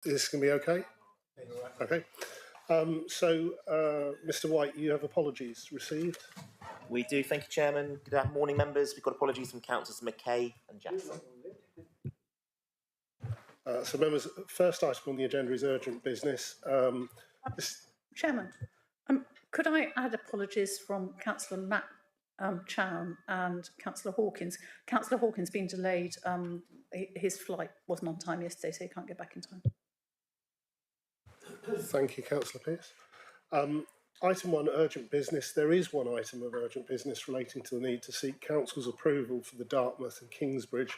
Is this going to be okay? Okay. Mr. White, you have apologies received. We do. Thank you, Chairman. Good morning, members. We've got apologies from Councillors McKay and Jackson. Members, first item on the agenda is urgent business. Chairman, could I add apologies from Councillor Matt Chown and Councillor Hawkins? Councillor Hawkins been delayed. His flight wasn't on time yesterday, so he can't get back in time. Thank you, Councillor Pearce. Item 1, urgent business. There is one item of urgent business relating to the need to seek Council's approval for the Dartmouth and Kingsbridge,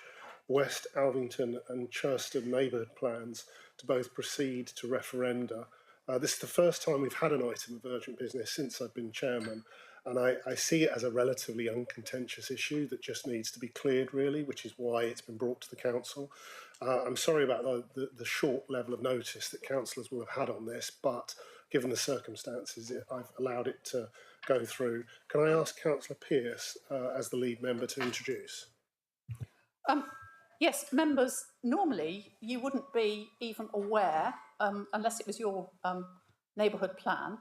West Alvington and Churston neighbourhood plans to both proceed to referenda. This is the first time we've had an item of urgent business since I've been chairman, and I see it as a relatively uncontentious issue that just needs to be cleared, really, which is why it's been brought to the council. I'm sorry about the short level of notice that councillors will have had on this, but given the circumstances, I've allowed it to go through. Can I ask Councillor Pearce, as the lead member, to introduce? Yes, members, normally you wouldn't be even aware, unless it was your neighbourhood plan,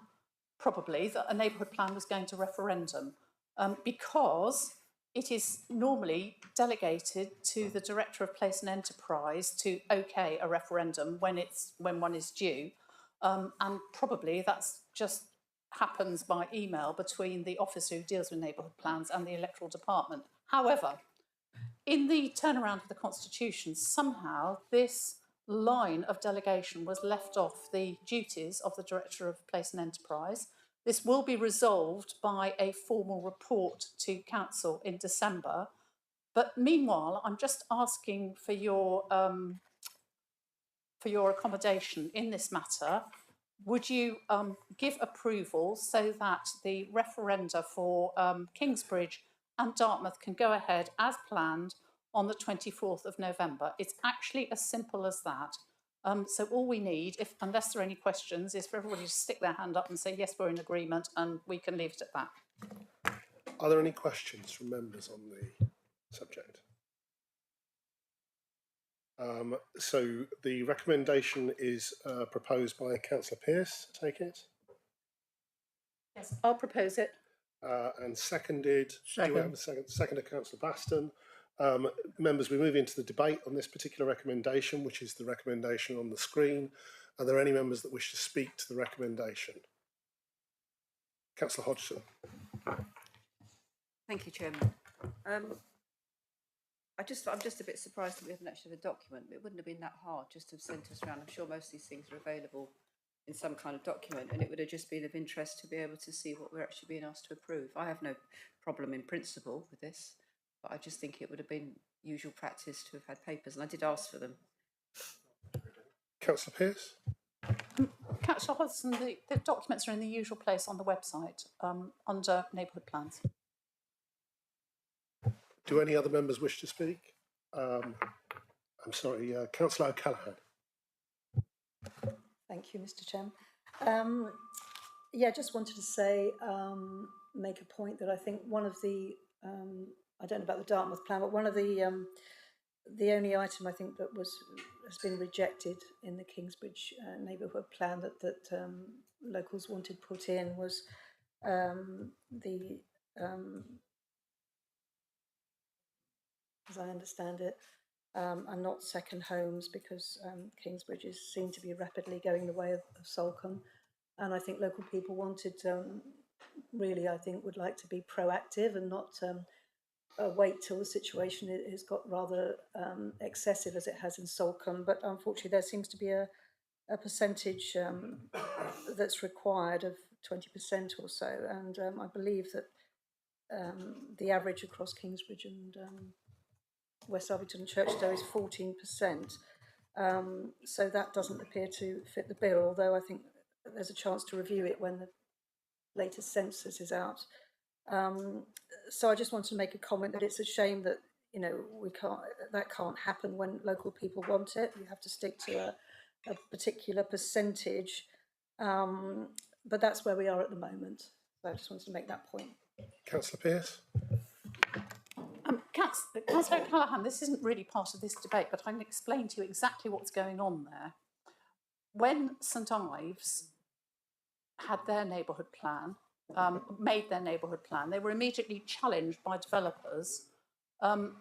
probably, that a neighbourhood plan was going to referendum, because it is normally delegated to the Director of Place and Enterprise to okay a referendum when one is due, and probably that's just happens by email between the officer who deals with neighbourhood plans and the electoral department. However, in the turnaround of the Constitution, somehow this line of delegation was left off the duties of the Director of Place and Enterprise. This will be resolved by a formal report to Council in December. But meanwhile, I'm just asking for your accommodation in this matter. Would you give approval so that the referenda for Kingsbridge and Dartmouth can go ahead as planned on the 24th of November? It's actually as simple as that. So all we need, unless there are any questions, is for everybody to stick their hand up and say, yes, we're in agreement, and we can leave it at that. Are there any questions from members on the subject? So the recommendation is proposed by Councillor Pearce, I take it? Yes, I'll propose it. And seconded. Second. Do we have a second? Seconded, Councillor Baston. Members, we move into the debate on this particular recommendation, which is the recommendation on the screen. Are there any members that wish to speak to the recommendation? Councillor Hodgson. Thank you, Chairman. I'm just a bit surprised that we haven't actually had a document. It wouldn't have been that hard just to have sent us around. I'm sure most of these things are available in some kind of document, and it would have just been of interest to be able to see what we're actually being asked to approve. I have no problem in principle with this, but I just think it would have been usual practice to have had papers, and I did ask for them. Councillor Pearce. Councillor Hodgson, the documents are in the usual place on the website under neighbourhood plans. Do any other members wish to speak? I'm sorry, Councillor O'Callaghan. Thank you, Mr. Chairman. Yeah, just wanted to say, make a point that I think one of the, I don't know about the Dartmouth plan, but one of the only item I think that has been rejected in the Kingsbridge neighbourhood plan that locals wanted put in was as I understand it, and not second homes, because Kingsbridge is seen to be rapidly going the way of Salcombe, and I think local people wanted, really, I think, would like to be proactive and not wait till the situation has got rather excessive as it has in Salcombe. But unfortunately, there seems to be a percentage that's required of 20% or so, and I believe that the average across Kingsbridge and West Alvington and Churchstowe is 14%. So that doesn't appear to fit the bill, although I think there's a chance to review it when the latest census is out. So I just want to make a comment that it's a shame that, you know, that can't happen when local people want it. You have to stick to a particular percentage, but that's where we are at the moment. So I just wanted to make that point. Councillor Pearce. Councillor O'Callaghan, this isn't really part of this debate, but I can explain to you exactly what's going on there. when St Ives had their neighbourhood plan, made their neighbourhood plan, they were immediately challenged by developers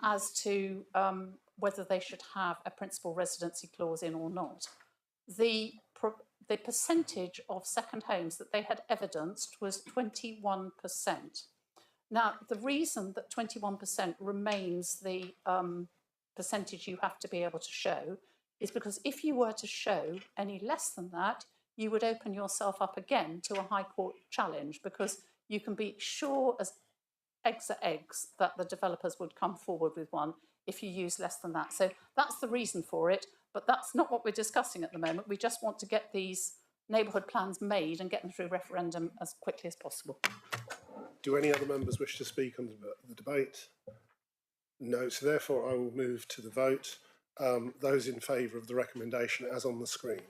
as to whether they should have a principal residency clause in or not. The percentage of second homes that they had evidenced was 21%. Now, the reason that 21% remains the percentage you have to be able to show is because if you were to show any less than that, you would open yourself up again to a High Court challenge, because you can be sure as eggs are eggs that the developers would come forward with one if you use less than that. So that's the reason for it, but that's not what we're discussing at the moment. We just want to get these neighbourhood plans made and get them through referendum as quickly as possible. Do any other members wish to speak on the debate? No, so therefore I will move to the vote. Those in favour of the recommendation as on the screen.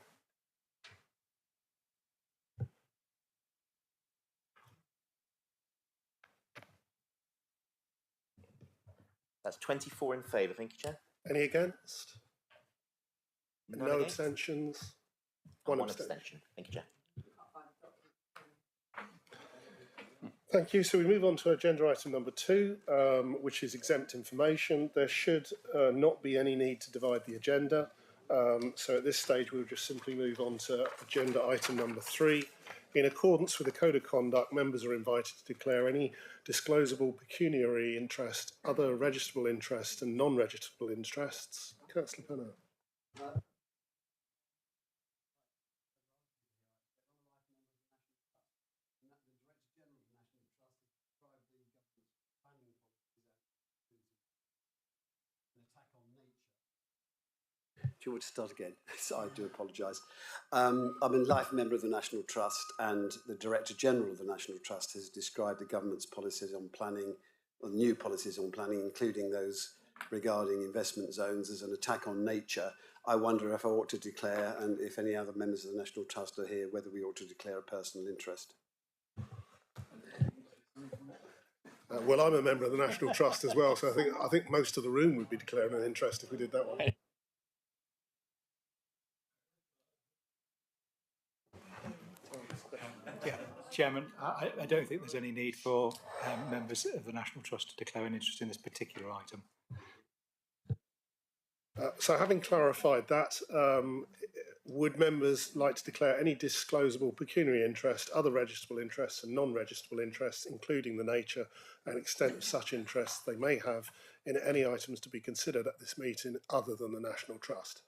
That's 24 in favour. Thank you, Chair. Any against? None No against? abstentions? And One one abstention. abstention. Thank you, Chair. Thank you. So we move on to agenda item number 2, which is exempt information. There should not be any need to divide the agenda. So at this stage, we'll just simply move on to agenda item number 3. In accordance with the Code of Conduct, members are invited to declare any disclosable pecuniary interest, other registrable interests and non-registrable interests. Councillor Penner. Do you want to start again? So I do apologise. I'm a life member of the National Trust, and the Director General of the National Trust has described the government's policies on planning, or new policies on planning, including those regarding investment zones, as an attack on nature. I wonder if I ought to declare, and if any other members of the National Trust are here, whether we ought to declare a personal interest. Well, I'm a member of the National Trust as well, so I think most of the room would be declaring an interest if we did that one. Yeah, Chairman, I don't think there's any need for members of the National Trust to declare an interest in this particular item. So having clarified that, would members like to declare any disclosable pecuniary interest, other registrable interests and non-registrable interests, including the nature and extent of such interests they may have in any items to be considered at this meeting other than the National Trust?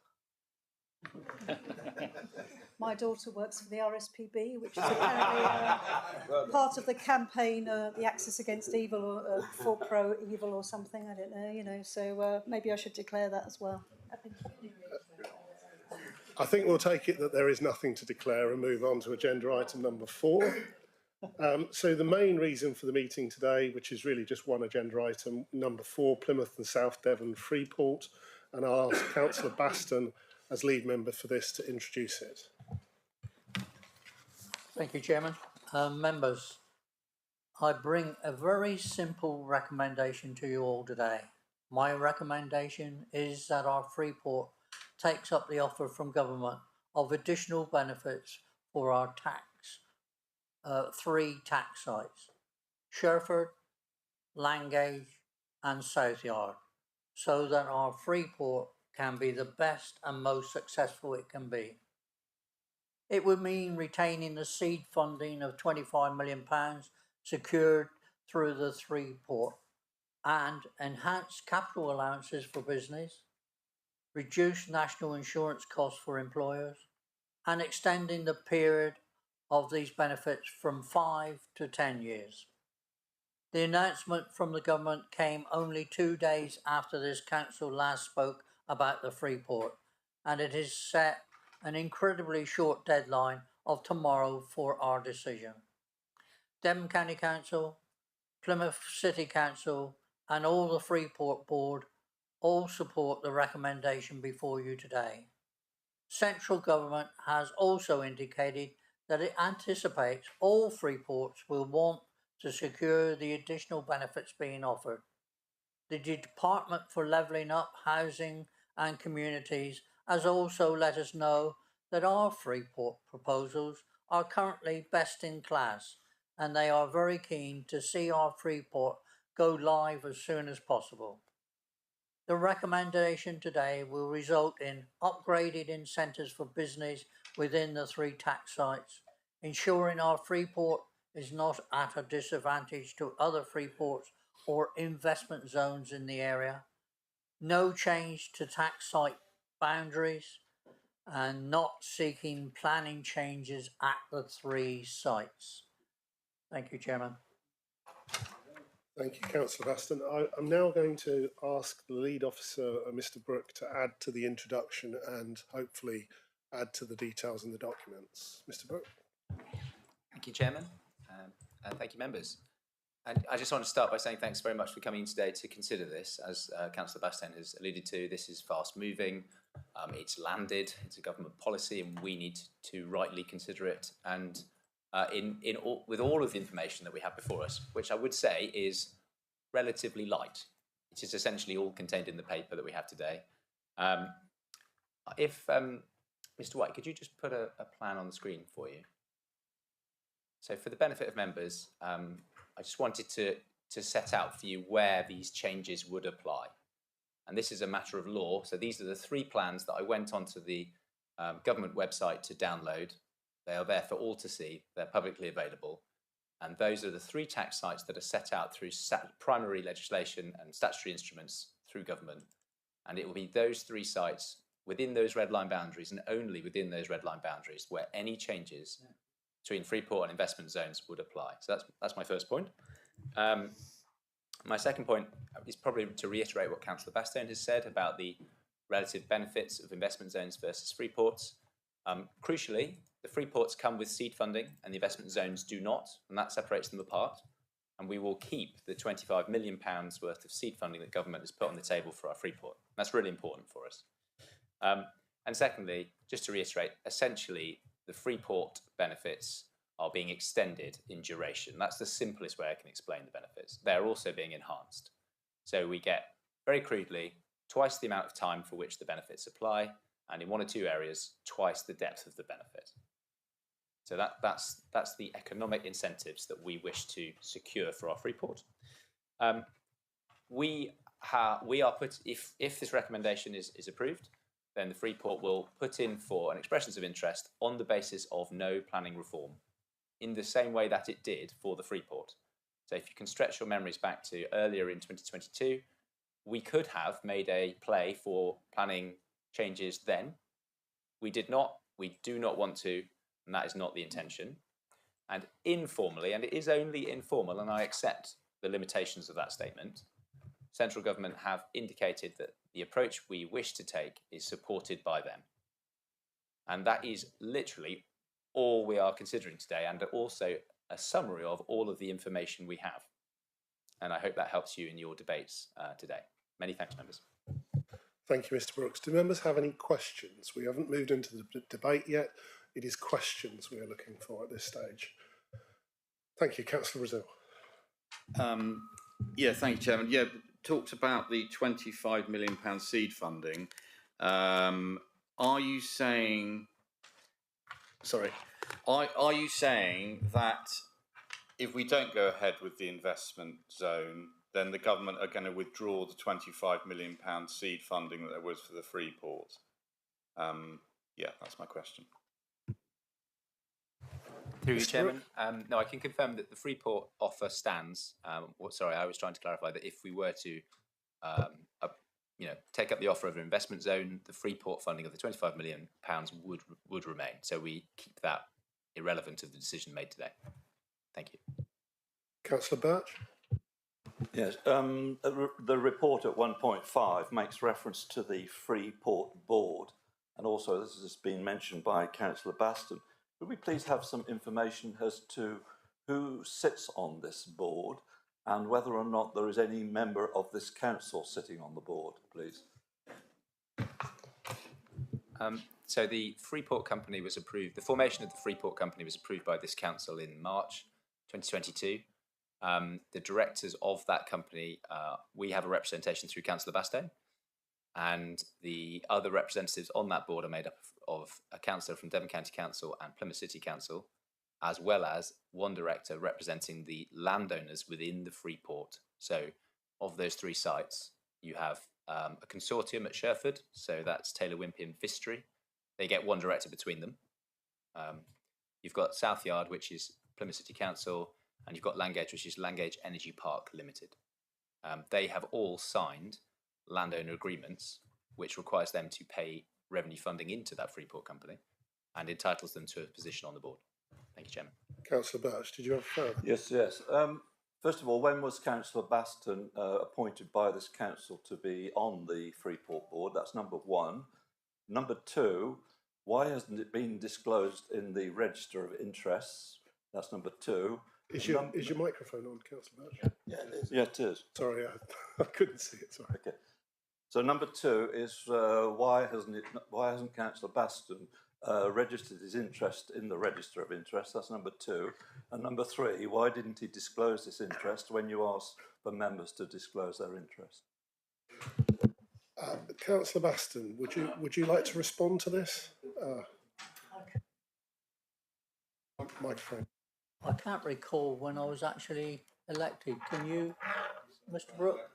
My daughter works for the RSPB, which is apparently part of the campaign, the Axis Against Evil, or for pro-evil or something, I don't know, you know, so maybe I should declare that as well. I think we'll take it that there is nothing to declare and move on to agenda item number 4. So the main reason for the meeting today, which is really just one agenda item, number 4, Plymouth and South Devon Freeport, and I'll ask Councillor Baston as lead member for this to introduce it. Thank you, Chairman. Members, I bring a very simple recommendation to you all today. My recommendation is that our Freeport takes up the offer from government of additional benefits for our 3 tax sites, Sherford, Langage and Southyard, so that our Freeport can be the best and most successful it can be. It would mean retaining the seed funding of £25 million secured through the Freeport, and enhanced capital allowances for business, reduced national insurance costs for employers, and extending the period of these benefits from 5 to 10 years. The announcement from the government came only 2 days after this council last spoke about the Freeport, and it is set an incredibly short deadline of tomorrow for our decision. Devon County Council, Plymouth City Council and all the Freeport Board all support the recommendation before you today. Central Government has also indicated that it anticipates all Freeports will want to secure the additional benefits being offered. The Department for Levelling Up Housing and Communities has also let us know that our Freeport proposals are currently best in class, and they are very keen to see our Freeport go live as soon as possible. The recommendation today will result in upgraded incentives for business within the 3 tax sites, ensuring our Freeport is not at a disadvantage to other Freeports or investment zones in the area. No change to tax site boundaries, and not seeking planning changes at the 3 sites. Thank you, Chairman. Thank you, Councillor Baston. I'm now going to ask the lead officer, Mr. Brooke, to add to the introduction and hopefully add to the details in the documents. Mr. Brooke. Thank you, Chairman, and thank you, members. And I just want to start by saying thanks very much for coming in today to consider this. As Councillor Baston has alluded to, this is fast moving, it's landed, it's a government policy, and we need to rightly consider it. And with all of the information that we have before us, which I would say is relatively light, it is essentially all contained in the paper that we have today. Mr. White, could you just put a plan on the screen for you? So for the benefit of members, I just wanted to set out for you where these changes would apply. And this is a matter of law. So these are the 3 plans that I went onto the government website to download. They are there for all to see. They're publicly available. And those are the 3 tax sites that are set out through primary legislation and statutory instruments through government. And it will be those 3 sites within those red line boundaries, and only within those red line boundaries, where any changes between Freeport and investment zones would apply. So that's my first point. My second point is probably to reiterate what Councillor Baston has said about the relative benefits of investment zones versus Freeports. Crucially, the Freeports come with seed funding and the investment zones do not, and that separates them apart. And we will keep the £25 million worth of seed funding that government has put on the table for our Freeport. That's really important for us. And secondly, just to reiterate, essentially, the Freeport benefits are being extended in duration. That's the simplest way I can explain the benefits. They're also being enhanced. So we get, very crudely, twice the amount of time for which the benefits apply, and in 1 or 2 areas, twice the depth of the benefit. So that's the economic incentives that we wish to secure for our Freeport. If this recommendation is approved, then the Freeport will put in for an expressions of interest on the basis of no planning reform, in the same way that it did for the Freeport. So if you can stretch your memories back to earlier in 2022, we could have made a play for planning changes then. We did not, we do not want to, and that is not the intention. And informally, and it is only informal, and I accept the limitations of that statement, central government have indicated that the approach we wish to take is supported by them. And that is literally all we are considering today, and also a summary of all of the information we have. And I hope that helps you in your debates today. Many thanks, members. Thank you, Mr. Brooks. Do members have any questions? We haven't moved into the debate yet. It is questions we are looking for at this stage. Thank you, Councillor Brazil. Yeah, thank you, Chairman. Yeah, talked about the £25 million seed funding. Are you saying? Sorry, are you saying that if we don't go ahead with the investment zone, then the government are going to withdraw the £25 million seed funding that there was for the Freeport? Yeah, that's my question. Through you, Chairman. No, I can confirm that the Freeport offer stands. Sorry, I was trying to clarify that if we were to take up the offer of an investment zone, the Freeport funding of the £25 million would remain. So we keep that irrelevant of the decision made today. Thank you. Councillor Birch. Yes, the report at 1.5 makes reference to the Freeport board, and also this has been mentioned by Councillor Baston. Could we please have some information as to who sits on this board and whether or not there is any member of this council sitting on the board, please? So the Freeport Company was approved, the formation of the Freeport Company was approved by this council in March 2022. The directors of that company, we have a representation through Councillor Baston. and the other representatives on that board are made up of a councillor from Devon County Council and Plymouth City Council, as well as one director representing the landowners within the Freeport. So of those 3 sites, you have a consortium at Sherford, so that's Taylor Wimpey and Vistry. They get one director between them. You've got South Yard, which is Plymouth City Council, and you've got Langage, which is Langage Energy Park Limited. They have all signed landowner agreements, which requires them to pay revenue funding into that Freeport company and entitles them to a position on the board. Thank you, Chairman. Councillor Birch, did you have further? Yes. First of all, when was Councillor Baston appointed by this council to be on the Freeport board? That's number 1. Number 2, why hasn't it been disclosed in the Register of Interests? That's number 2. Is your microphone on, Councillor Birch? Yeah, it is. Yeah, it is. Sorry, I couldn't see it. Sorry. Okay. So number 2 is why hasn't Councillor Baston registered his interest in the Register of Interest? That's number 2. And number 3, why didn't he disclose this interest when you asked for members to disclose their interest? Councillor Baston, would you like to respond to this? Microphone. I can't recall when I was actually elected. Can you, Mr. Brooke?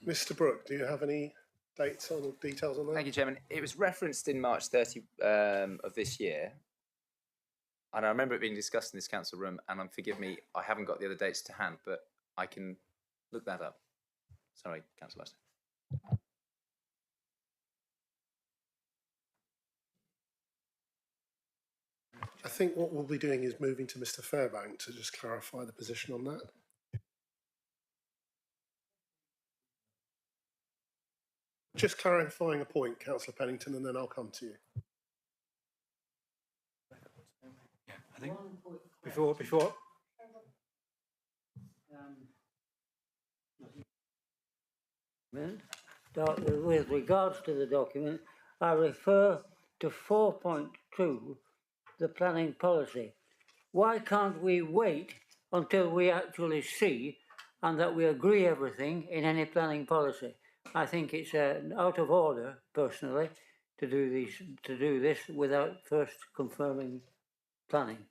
Mr. Brooke, do you have any dates on or details on that? Thank you, Chairman. It was referenced in March 30 of this year, and I remember it being discussed in this council room, and forgive me, I haven't got the other dates to hand, but I can look that up. Sorry, Councillor Baston. I think what we'll be doing is moving to Mr. Fairbank to just clarify the position on that. Just clarifying a point, Councillor Pennington, and then I'll come to you. Yeah, I think before. With regards to the document, I refer to 4.2, the planning policy. Why can't we wait until we actually see and that we agree everything in any planning policy? I think it's out of order, personally, to do this without first confirming planning.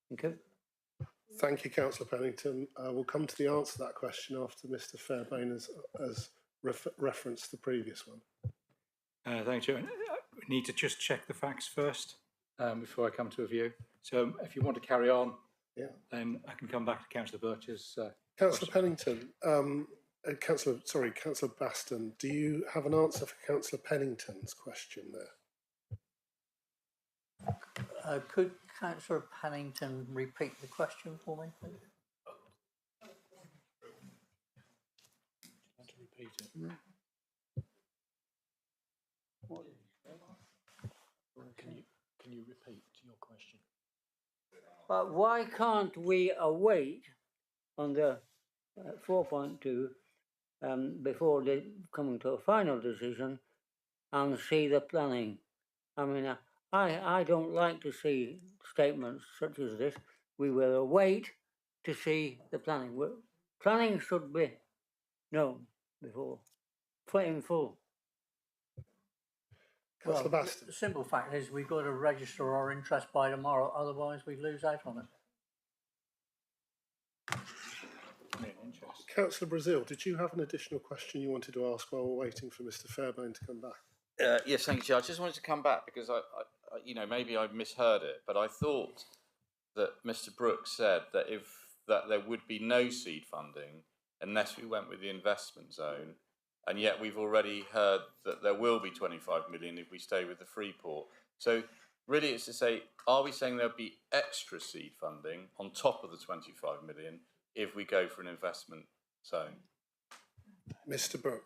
Thank you. Thank you, Councillor Pennington. We'll come to the answer to that question after Mr. Fairbairn has referenced the previous one. Thank you. We need to just check the facts first before I come to a view. So if you want to carry on, then I can come back to Councillor Birch's. Councillor Pennington, Councillor Baston, do you have an answer for Councillor Pennington's question there? Could Councillor Pennington repeat the question for me, please? Can you repeat your question? But why can't we await under 4.2 before coming to a final decision and see the planning? I mean, I don't like to see statements such as this. We will await to see the planning. Planning should be known before, in full. Well, the simple fact is we've got to register our interest by tomorrow, otherwise we lose out on it. Councillor Brazil, did you have an additional question you wanted to ask while we're waiting for Mr. Fairbairn to come back? Yes, thank you, Chair. I just wanted to come back because I maybe I misheard it, but I thought that Mr. Brooks said that there would be no seed funding unless we went with the investment zone, and yet we've already heard that there will be 25 million if we stay with the Freeport. So really, it's to say, are we saying there'll be extra seed funding on top of the 25 million if we go for an investment zone? Mr. Brooke.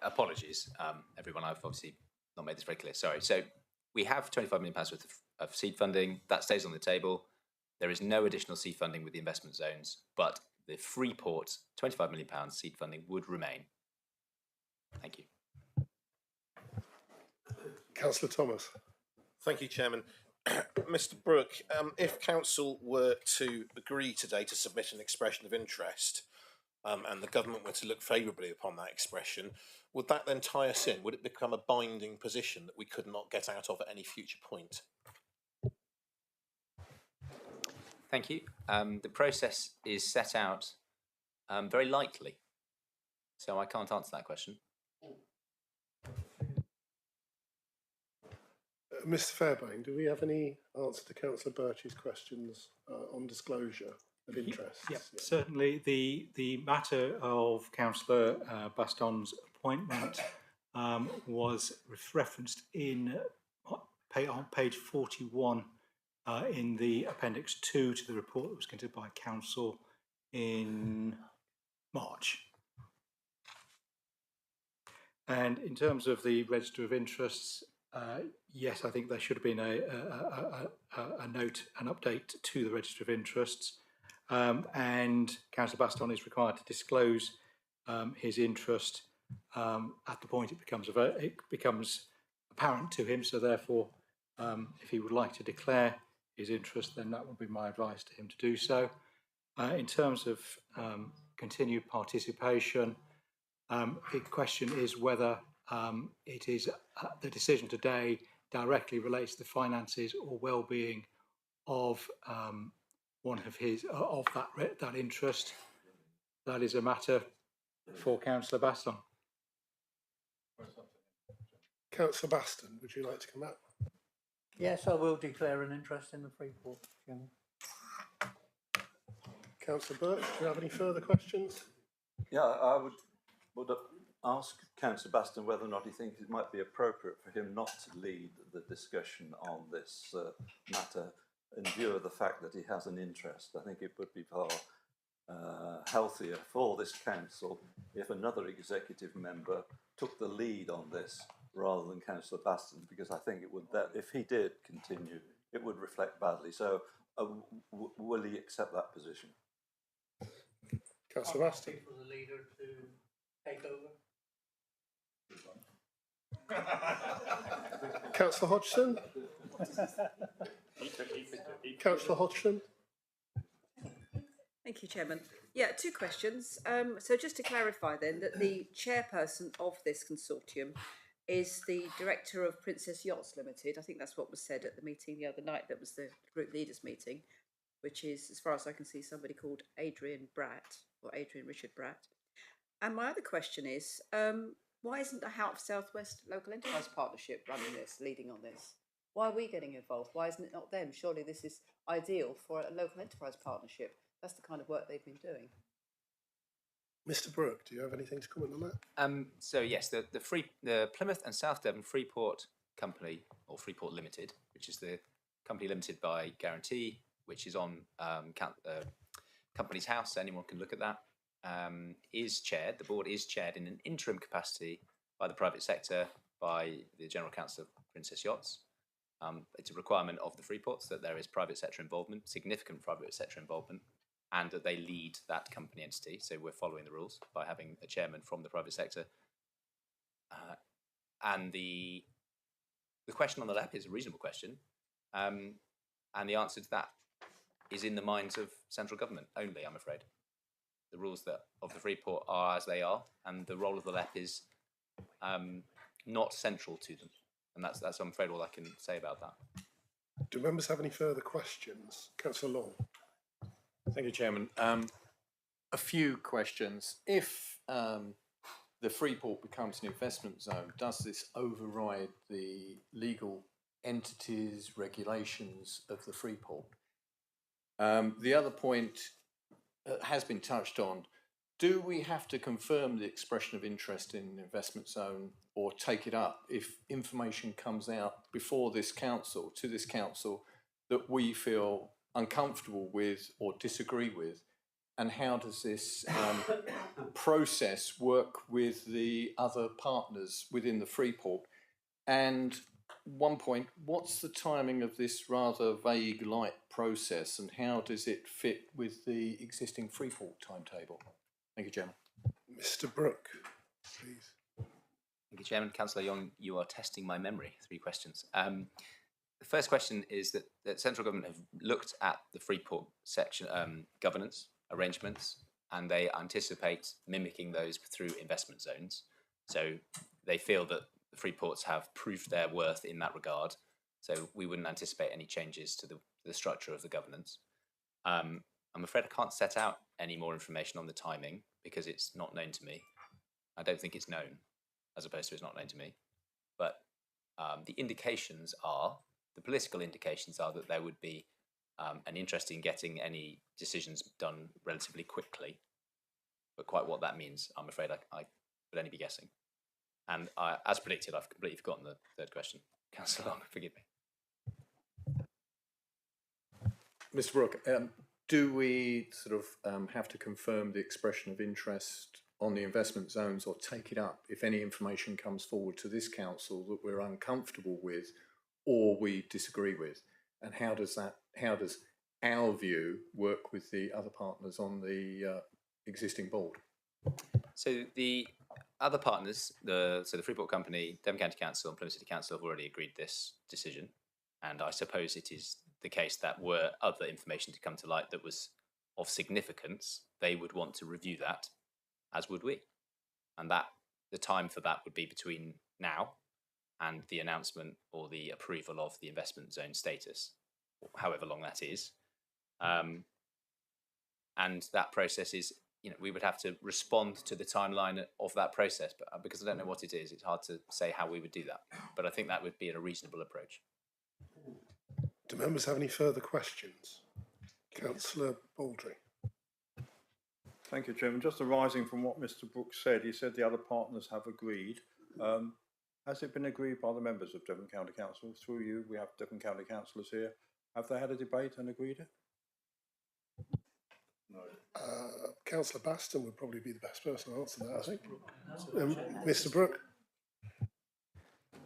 Apologies, everyone. I've obviously not made this very clear. Sorry. So we have £25 million worth of seed funding. That stays on the table. There is no additional seed funding with the investment zones, but the Freeport £25 million seed funding would remain. Thank you. Councillor Thomas. Thank you, Chairman. Mr. Brooke, if Council were to agree today to submit an expression of interest, and the government were to look favourably upon that expression, would that then tie us in? Would it become a binding position that we could not get out of at any future point? Thank you. The process is set out very lightly, so I can't answer that question. Mr Fairbairn, do we have any answer to Councillor Birch's questions on disclosure of interests? Yeah, certainly. The matter of Councillor Baston's appointment was referenced on page 41 in the Appendix 2 to the report that was considered by Council in March. And in terms of the Register of Interests, yes, I think there should have been a note, an update to the Register of Interests, and Councillor Baston is required to disclose his interest at the point it becomes apparent to him. So therefore, if he would like to declare his interest, then that would be my advice to him to do so. In terms of continued participation, the question is whether it is the decision today directly relates to the finances or well-being of one of his that interest. That is a matter for Councillor Baston. Councillor Baston, would you like to come back? Yes, I will declare an interest in the Freeport, Chairman. Councillor Birch, do you have any further questions? Yeah, I would ask Councillor Baston whether or not he thinks it might be appropriate for him not to lead the discussion on this matter in view of the fact that he has an interest. I think it would be far healthier for this council if another executive member took the lead on this rather than Councillor Baston, because I think it would, that if he did continue, it would reflect badly. So will he accept that position? Councillor Baston. For the leader to take over. Councillor Hodgson. Councillor Hodgson. Thank you, Chairman. Yeah, two questions. So just to clarify then, that the chairperson of this consortium is the director of Princess Yachts Limited. I think that's what was said at the meeting the other night. That was the group leaders meeting, which is, as far as I can see, somebody called Adrian Bratt, or Adrian Richard Bratt. And my other question is, why isn't the Howth South West Local Enterprise Partnership running this, leading on this? Why are we getting involved? Why isn't it not them? Surely this is ideal for a local enterprise partnership. That's the kind of work they've been doing. Mr Brooke, do you have anything to comment on that? So yes, the Plymouth and South Devon Freeport Company, or Freeport Limited, which is the company limited by guarantee, which is on Company's House, anyone can look at that, is chaired, the board is chaired in an interim capacity by the private sector, by the General Counsel of Princess Yachts. It's a requirement of the Freeports that there is private sector involvement, significant private sector involvement, and that they lead that company entity. So we're following the rules by having a chairman from the private sector. And the question on the LEP is a reasonable question. And the answer to that is in the minds of central government only, I'm afraid. The rules of the Freeport are as they are, and the role of the LEP is not central to them. And that's, I'm afraid, all I can say about that. Do members have any further questions? Councillor Long. Thank you, Chairman. A few questions. If the Freeport becomes an investment zone, does this override the legal entities, regulations of the Freeport? The other point has been touched on. Do we have to confirm the expression of interest in the investment zone or take it up if information comes out before this council, to this council, that we feel uncomfortable with or disagree with? And how does this process work with the other partners within the Freeport? And one point, what's the timing of this rather vague light process, and how does it fit with the existing Freeport timetable? Thank you, Chairman. Mr Brooke, please. Thank you, Chairman. Councillor Young, you are testing my memory. 3 questions. The first question is that central government have looked at the Freeport section governance arrangements and they anticipate mimicking those through investment zones. So they feel that the free ports have proved their worth in that regard. So we wouldn't anticipate any changes to the structure of the governance. I'm afraid I can't set out any more information on the timing because it's not known to me. I don't think it's known, as opposed to it's not known to me. But the indications are, the political indications are that there would be an interest in getting any decisions done relatively quickly. But quite what that means, I'm afraid I would only be guessing. And as predicted, I've completely forgotten the third question. Councillor Long, forgive me. Mr. Brooke, do we sort of have to confirm the expression of interest on the investment zones, or take it up if any information comes forward to this council that we're uncomfortable with or we disagree with? And how does our view work with the other partners on the existing board? So the other partners, the Freeport Company, Devon County Council and Plymouth City Council have already agreed this decision. And I suppose it is the case that were other information to come to light that was of significance, they would want to review that, as would we. And that the time for that would be between now and the announcement or the approval of the investment zone status, however long that is. And that process is, we would have to respond to the timeline of that process, but because I don't know what it is, it's hard to say how we would do that. But I think that would be a reasonable approach. Do members have any further questions? Councillor Baldry. Thank you, Chairman. Just arising from what Mr. Brooks said, he said the other partners have agreed. Has it been agreed by the members of Devon County Council? Through you, we have Devon County councillors here. Have they had a debate and agreed it? No. Councillor Baston would probably be the best person to answer that, I think. Mr. Brooke.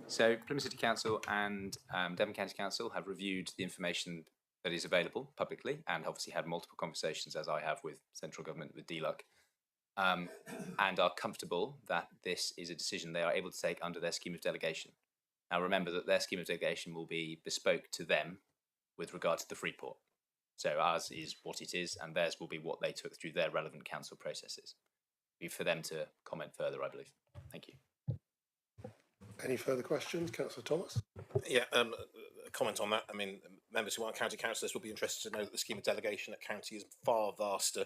So Plymouth City Council and Devon County Council have reviewed the information that is available publicly and obviously had multiple conversations, as I have with central government, with DLUC, and are comfortable that this is a decision they are able to take under their scheme of delegation. Now remember that their scheme of delegation will be bespoke to them with regard to the Freeport. So ours is what it is and theirs will be what they took through their relevant council processes. Be for them to comment further, I believe. Thank you. Any further questions? Councillor Thomas? Yeah, a comment on that. I mean, members who aren't county councillors will be interested to know that the scheme of delegation at county is far vaster.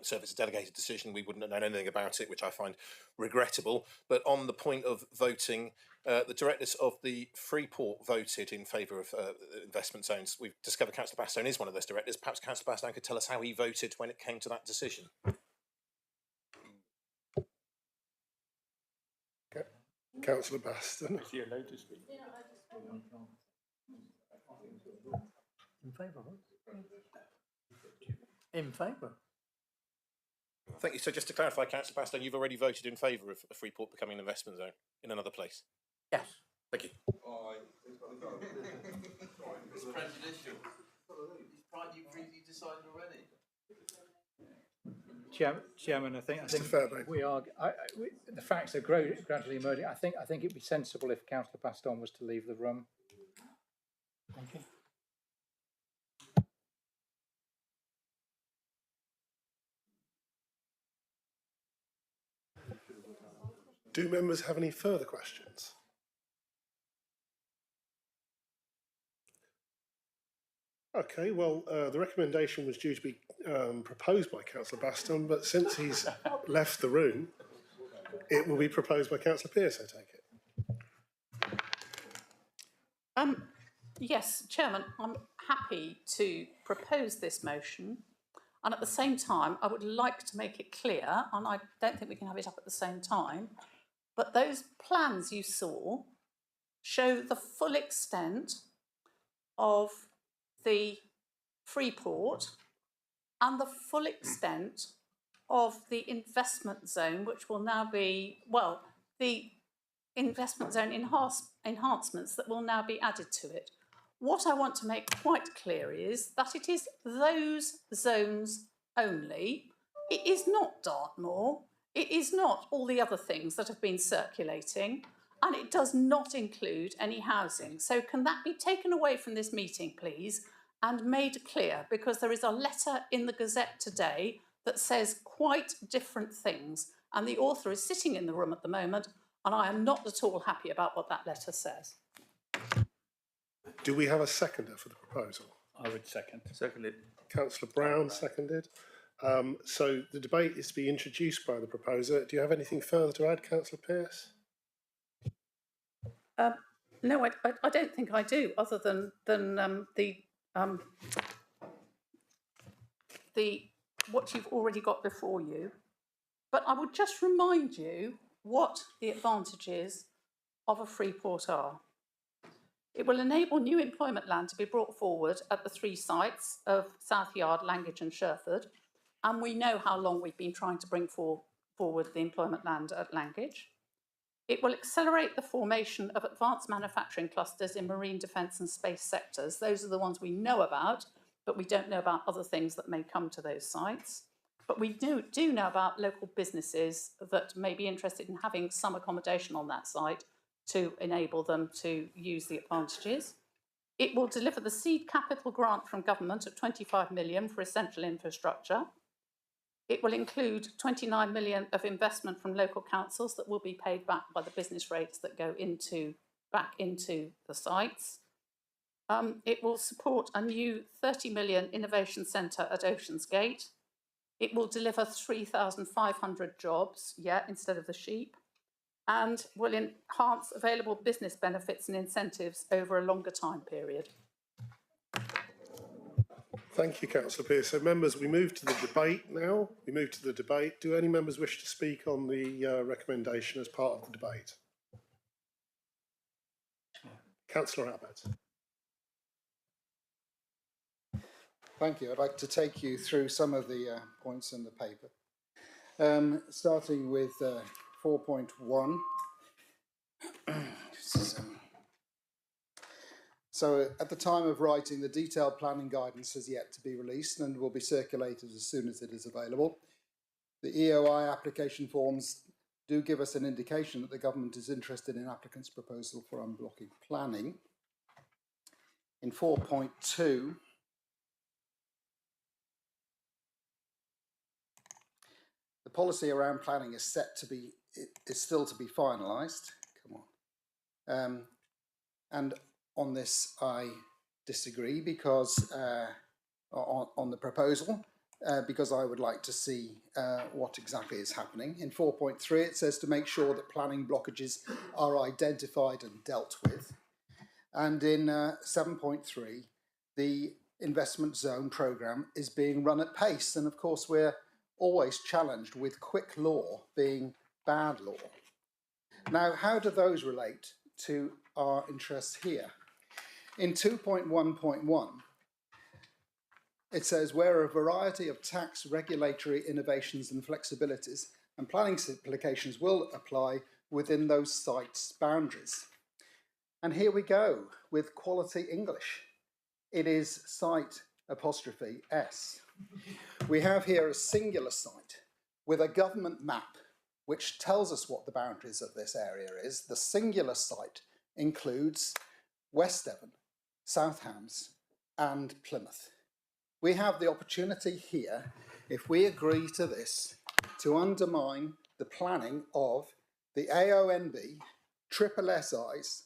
So if it's a delegated decision, we wouldn't have known anything about it, which I find regrettable. But on the point of voting, the directors of the Freeport voted in favour of investment zones. We've discovered Councillor Bastone is one of those directors. Perhaps Councillor Bastone could tell us how he voted when it came to that decision. Councillor Baston. Is he allowed to speak? In favour. In favour. Thank you. So just to clarify, Councillor Bastone, you've already voted in favour of Freeport becoming an investment zone in another place? Yes. Thank you. It's prejudicial. You decided already. Chairman, I think Fairbairn. the facts are gradually emerging. I think it'd be sensible if Councillor Baston was to leave the room. Thank you. Do members have any further questions? Okay, well, the recommendation was due to be proposed by Councillor Baston, but since he's left the room, it will be proposed by Councillor Pearce, I take it. Yes, Chairman, I'm happy to propose this motion. And at the same time, I would like to make it clear, and I don't think we can have it up at the same time, but those plans you saw show the full extent of the Freeport and the full extent of the investment zone, which will now be, well, the investment zone enhancements that will now be added to it. What I want to make quite clear is that it is those zones only. It is not Dartmoor. It is not all the other things that have been circulating, and it does not include any housing. So can that be taken away from this meeting, please, and made clear? Because there is a letter in the Gazette today that says quite different things. And the author is sitting in the room at the moment, and I am not at all happy about what that letter says. Do we have a seconder for the proposal? I would second. Seconded. Councillor Brown seconded. So the debate is to be introduced by the proposer. Do you have anything further to add, Councillor Pearce? No, I don't think I do, other than what you've already got before you. But I would just remind you what the advantages of a free port are. It will enable new employment land to be brought forward at the 3 sites of South Yard, Langage and Sherford. And we know how long we've been trying to bring forward the employment land at Langage. It will accelerate the formation of advanced manufacturing clusters in marine defence and space sectors. Those are the ones we know about, but we don't know about other things that may come to those sites. But we do know about local businesses that may be interested in having some accommodation on that site to enable them to use the advantages. It will deliver the seed capital grant from government of 25 million for essential infrastructure. It will include 29 million of investment from local councils that will be paid back by the business rates that go back into the sites. It will support a new 30 million innovation centre at Oceans Gate. It will deliver 3,500 jobs, instead of the sheep, and will enhance available business benefits and incentives over a longer time period. Thank you, Councillor Pearce. So, members, we move to the debate now. Do any members wish to speak on the recommendation as part of the debate? Councillor Abbott. Thank you. I'd like to take you through some of the points in the paper. Starting with 4.1. So at the time of writing, the detailed planning guidance has yet to be released and will be circulated as soon as it is available. The EOI application forms do give us an indication that the government is interested in applicants' proposal for unblocking planning. In 4.2, the policy around planning is still to be finalised. Come on. And on this, I disagree because on the proposal, because I would like to see what exactly is happening. In 4.3, it says to make sure that planning blockages are identified and dealt with. And in 7.3, the investment zone programme is being run at pace. And of course, we're always challenged with quick law being bad law. Now, how do those relate to our interests here? In 2.1.1, it says where a variety of tax, regulatory innovations and flexibilities and planning simplifications will apply within those sites' boundaries. And here we go with quality English. It is site apostrophe S. We have here a singular site with a government map which tells us what the boundaries of this area is. The singular site includes West Devon, South Hams and Plymouth. We have the opportunity here, if we agree to this, to undermine the planning of the AONB, Triple SIs,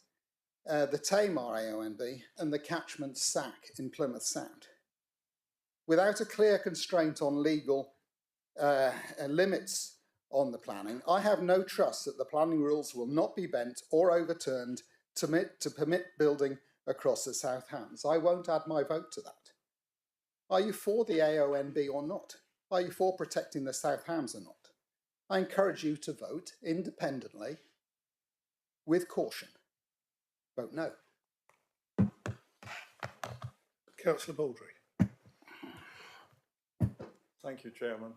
the Tamar AONB and the catchment SAC in Plymouth Sound. Without a clear constraint on legal limits on the planning, I have no trust that the planning rules will not be bent or overturned to permit building across the South Hams. I won't add my vote to that. Are you for the AONB or not? Are you for protecting the South Hams or not? I encourage you to vote independently with caution. Vote no. Councillor Baldry. Thank you, Chairman.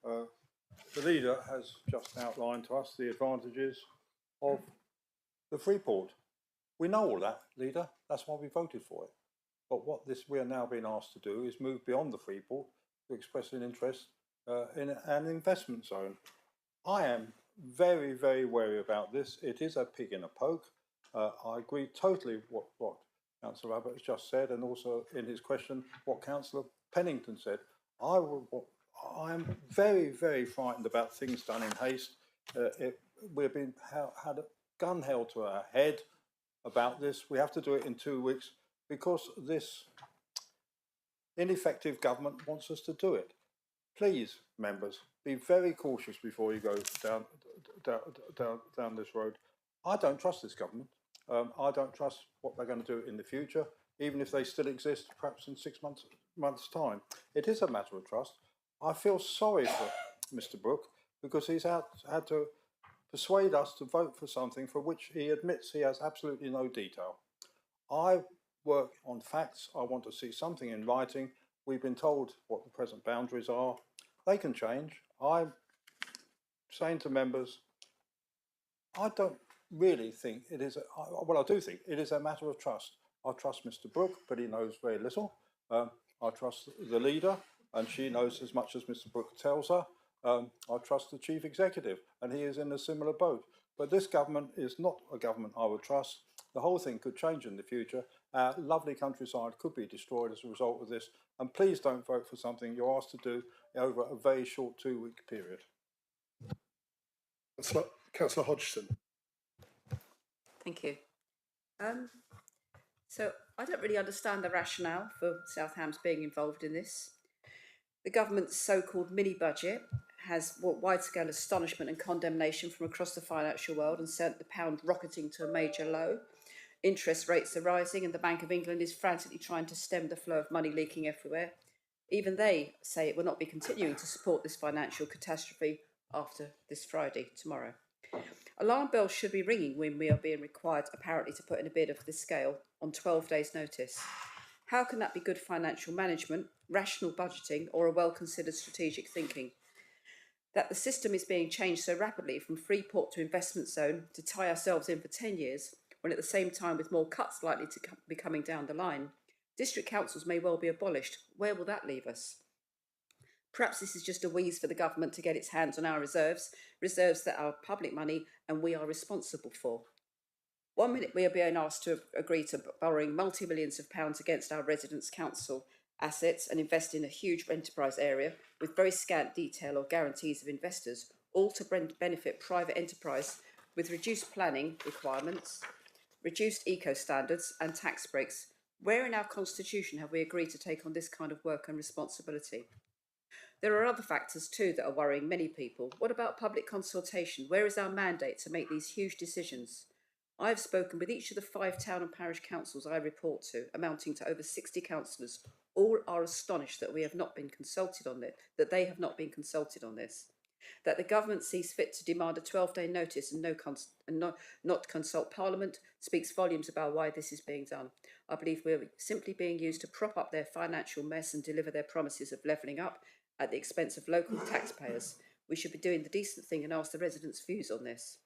The leader has just outlined to us the advantages of the Freeport. We know all that, leader. That's why we voted for it. But what we are now being asked to do is move beyond the Freeport to express an interest in an investment zone. I am very, very wary about this. It is a pig in a poke. I agree totally with what Councillor Abbott has just said, and also in his question what Councillor Pennington said. I'm very, very frightened about things done in haste. We've been had a gun held to our head about this. We have to do it in 2 weeks because this ineffective government wants us to do it. Please, members, be very cautious before you go down this road. I don't trust this government. I don't trust what they're going to do in the future, even if they still exist, perhaps in 6 months' time. It is a matter of trust. I feel sorry for Mr. Brooke because he's had to persuade us to vote for something for which he admits he has absolutely no detail. I work on facts. I want to see something in writing. We've been told what the present boundaries are. They can change. I'm saying to members, I don't really think it is, well, I do think it is a matter of trust. I trust Mr. Brooke, but he knows very little. I trust the leader, and she knows as much as Mr. Brooke tells her. I trust the chief executive, and he is in a similar boat. But this government is not a government I would trust. The whole thing could change in the future. Our lovely countryside could be destroyed as a result of this. And please don't vote for something you're asked to do over a very short 2-week period. Councillor Hodgson. Thank you. So I don't really understand the rationale for South Hams being involved in this. The government's so-called mini-budget has brought wide-scale astonishment and condemnation from across the financial world and sent the pound rocketing to a major low. Interest rates are rising and the Bank of England is frantically trying to stem the flow of money leaking everywhere. Even they say it will not be continuing to support this financial catastrophe after this Friday, tomorrow. Alarm bells should be ringing when we are being required, apparently, to put in a bid of this scale on 12 days' notice. How can that be good financial management, rational budgeting, or a well-considered strategic thinking? That the system is being changed so rapidly from free port to investment zone to tie ourselves in for 10 years, when at the same time with more cuts likely to be coming down the line, district councils may well be abolished. Where will that leave us? Perhaps this is just a wheeze for the government to get its hands on our reserves that are public money and we are responsible for. 1 minute we are being asked to agree to borrowing multi-millions of pounds against our residents' council assets and invest in a huge enterprise area with very scant detail or guarantees of investors, all to benefit private enterprise with reduced planning requirements, reduced eco standards and tax breaks. Where in our constitution have we agreed to take on this kind of work and responsibility? There are other factors too that are worrying many people. What about public consultation? Where is our mandate to make these huge decisions? I have spoken with each of the 5 town and parish councils I report to, amounting to over 60 councillors. All are astonished that we have not been consulted on this, that they have not been consulted on this. That the government sees fit to demand a 12-day notice and not consult Parliament speaks volumes about why this is being done. I believe we're simply being used to prop up their financial mess and deliver their promises of levelling up at the expense of local taxpayers. We should be doing the decent thing and ask the residents' views on this.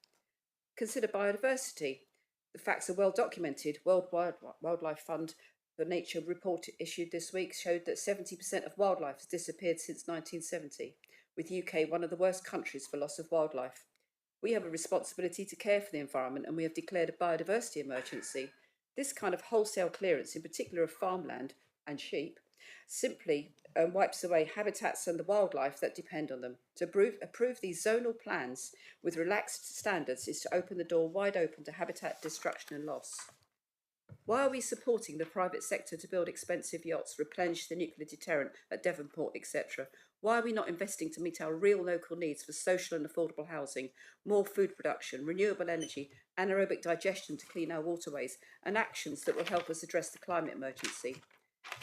Consider biodiversity. The facts are well documented. World Wildlife Fund for Nature report issued this week showed that 70% of wildlife has disappeared since 1970, with UK one of the worst countries for loss of wildlife. We have a responsibility to care for the environment and we have declared a biodiversity emergency. This kind of wholesale clearance, in particular of farmland and sheep, simply wipes away habitats and the wildlife that depend on them. To approve these zonal plans with relaxed standards is to open the door wide open to habitat destruction and loss. Why are we supporting the private sector to build expensive yachts, replenish the nuclear deterrent at Devonport, etc.? Why are we not investing to meet our real local needs for social and affordable housing, more food production, renewable energy, anaerobic digestion to clean our waterways, and actions that will help us address the climate emergency?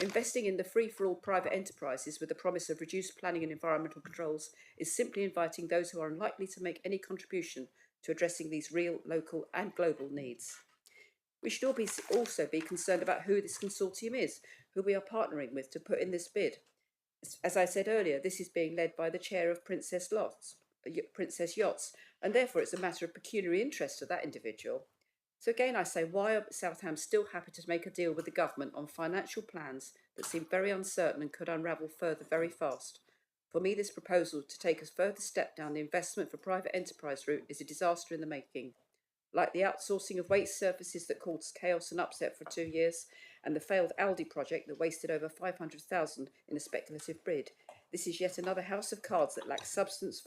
Investing in the free-for-all private enterprises with the promise of reduced planning and environmental controls is simply inviting those who are unlikely to make any contribution to addressing these real, local and global needs. We should also be concerned about who this consortium is, who we are partnering with to put in this bid. As I said earlier, this is being led by the chair of Princess Yachts, and therefore it's a matter of pecuniary interest to that individual. So again, I say, why are South Hams still happy to make a deal with the government on financial plans that seem very uncertain and could unravel further very fast? For me, this proposal to take a further step down the investment for private enterprise route is a disaster in the making. Like the outsourcing of waste services that caused chaos and upset for 2 years, and the failed Aldi project that wasted over 500,000 in a speculative bid. This is yet another house of cards that lacks substance,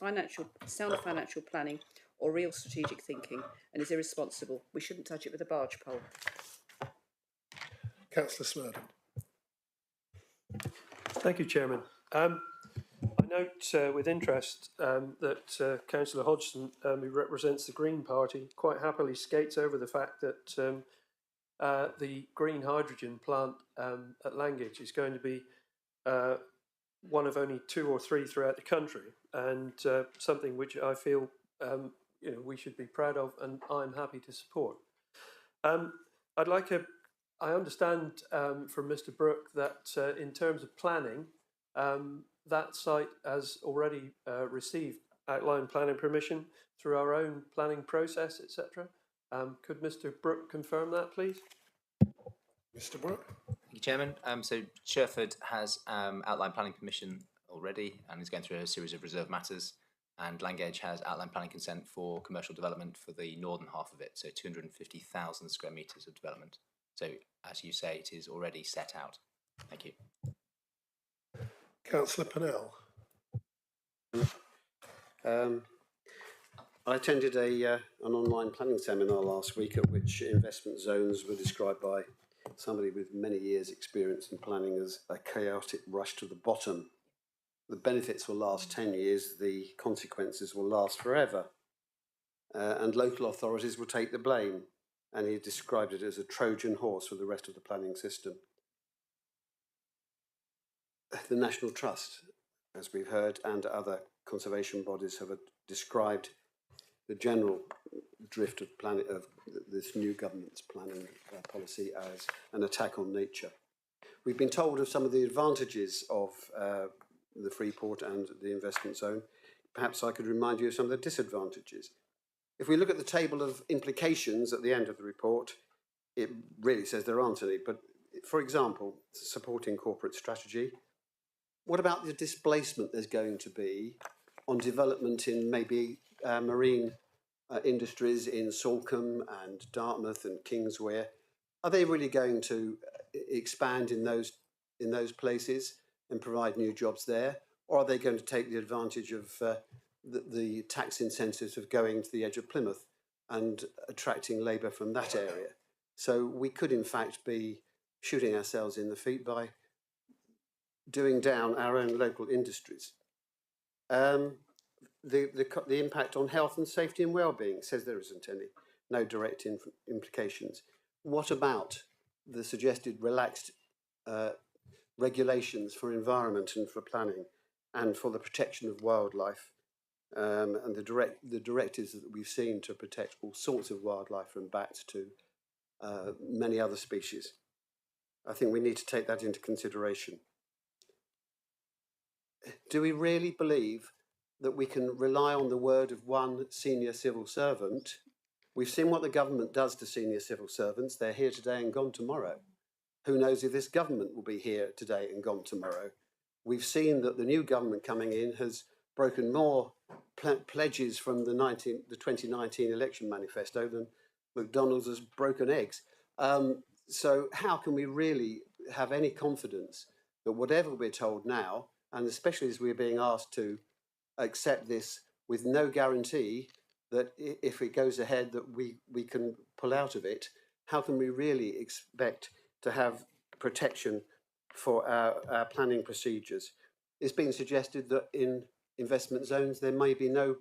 sound financial planning or real strategic thinking and is irresponsible. We shouldn't touch it with a barge pole. Councillor Smurden. Thank you, Chairman. I note with interest that Councillor Hodgson, who represents the Green Party, quite happily skates over the fact that the green hydrogen plant at Langage is going to be one of only 2 or 3 throughout the country, and something which I feel we should be proud of, and I'm happy to support. I understand from Mr. Brooke that in terms of planning, that site has already received outline planning permission through our own planning process, etc. Could Mr. Brooke confirm that, please? Mr. Brooke. Thank you, Chairman. So Sherford has outline planning permission already and is going through a series of reserve matters. And Langage has outline planning consent for commercial development for the northern half of it, so 250,000 square metres of development. So, as you say, it is already set out. Thank you. Councillor Pennell. I attended an online planning seminar last week at which investment zones were described by somebody with many years' experience in planning as a chaotic rush to the bottom. The benefits will last 10 years, the consequences will last forever, and local authorities will take the blame. And he described it as a Trojan horse for the rest of the planning system. The National Trust, as we've heard, and other conservation bodies have described the general drift of this new government's planning policy as an attack on nature. We've been told of some of the advantages of the Freeport and the investment zone. Perhaps I could remind you of some of the disadvantages. If we look at the table of implications at the end of the report, it really says there aren't any. But for example, supporting corporate strategy. What about the displacement there's going to be on development in maybe marine industries in Salcombe and Dartmouth and Kingswear? Are they really going to expand in those places and provide new jobs there? Or are they going to take the advantage of the tax incentives of going to the edge of Plymouth and attracting labour from that area? So we could in fact be shooting ourselves in the feet by doing down our own local industries. The impact on health and safety and well-being says there isn't any, no direct implications. What about the suggested relaxed regulations for environment and for planning and for the protection of wildlife and the directives that we've seen to protect all sorts of wildlife from bats to many other species? I think we need to take that into consideration. Do we really believe that we can rely on the word of one senior civil servant? We've seen what the government does to senior civil servants. They're here today and gone tomorrow. Who knows if this government will be here today and gone tomorrow? We've seen that the new government coming in has broken more pledges from the 2019 election manifesto than McDonald's has broken eggs. So how can we really have any confidence that whatever we're told now, and especially as we're being asked to accept this with no guarantee that if it goes ahead that we can pull out of it, how can we really expect to have protection for our planning procedures? It's been suggested that in investment zones there may be no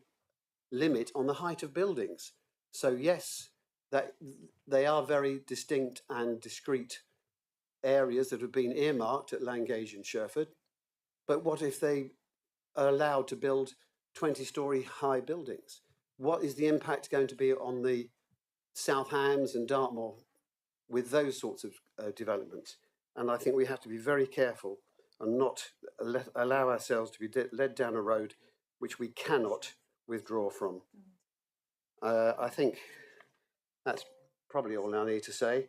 limit on the height of buildings. So yes, that they are very distinct and discrete areas that have been earmarked at Langage and Sherford. But what if they are allowed to build 20-storey high buildings? What is the impact going to be on the South Hams and Dartmoor with those sorts of developments? And I think we have to be very careful and not allow ourselves to be led down a road which we cannot withdraw from. I think that's probably all I need to say,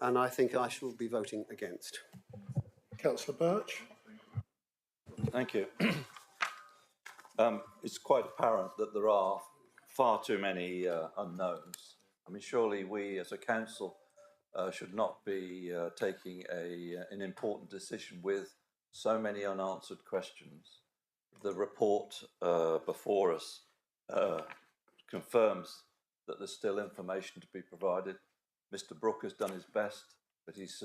and I think I shall be voting against. Councillor Birch. Thank you. It's quite apparent that there are far too many unknowns. I mean, surely we as a council should not be taking an important decision with so many unanswered questions. the report before us confirms that there's still information to be provided. Mr. Brooke has done his best, but he's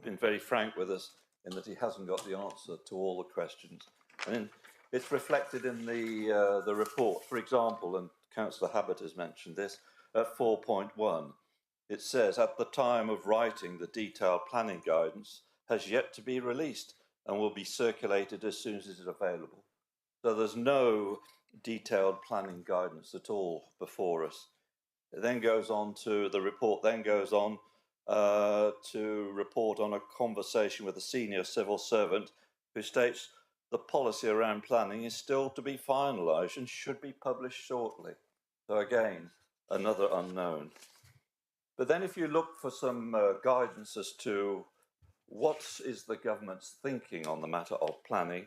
been very frank with us in that he hasn't got the answer to all the questions. And it's reflected in the report. For example, and Councillor Habott has mentioned this, at 4.1, it says, at the time of writing, the detailed planning guidance has yet to be released and will be circulated as soon as it is available. So there's no detailed planning guidance at all before us. It then goes on to, the report then goes on to report on a conversation with a senior civil servant who states the policy around planning is still to be finalised and should be published shortly. So again, another unknown. But then if you look for some guidance as to what is the government's thinking on the matter of planning,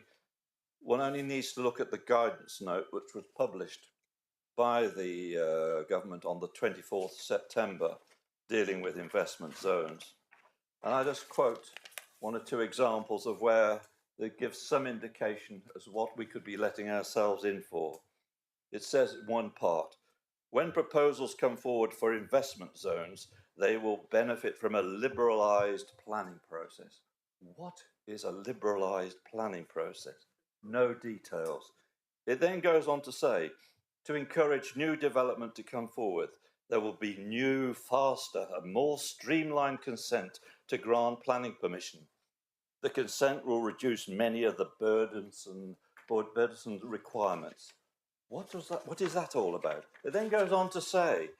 one only needs to look at the guidance note which was published by the government on the 24th September dealing with investment zones. And I just quote one or two examples of where it gives some indication as to what we could be letting ourselves in for. It says in one part, when proposals come forward for investment zones, they will benefit from a liberalised planning process. What is a liberalised planning process? No details. It then goes on to say, to encourage new development to come forward, there will be new, faster and more streamlined consent to grant planning permission. The consent will reduce many of the burdensome requirements. What is that all about? It then goes on to say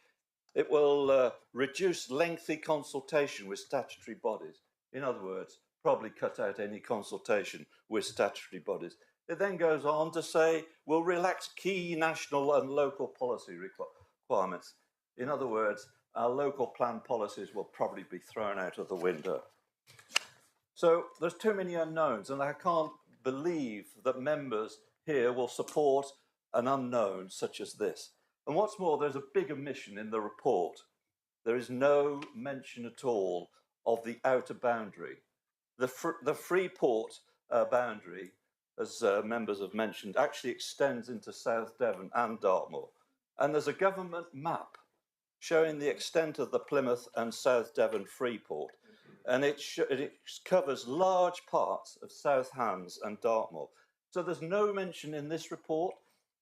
it will reduce lengthy consultation with statutory bodies. In other words, probably cut out any consultation with statutory bodies. It then goes on to say we'll relax key national and local policy requirements. In other words, our local plan policies will probably be thrown out of the window. So there's too many unknowns, and I can't believe that members here will support an unknown such as this. And what's more, there's a big omission in the report. There is no mention at all of the outer boundary. The Freeport boundary, as members have mentioned, actually extends into South Devon and Dartmoor. And there's a government map showing the extent of the Plymouth and South Devon Freeport. And it covers large parts of South Hants and Dartmoor. So there's no mention in this report,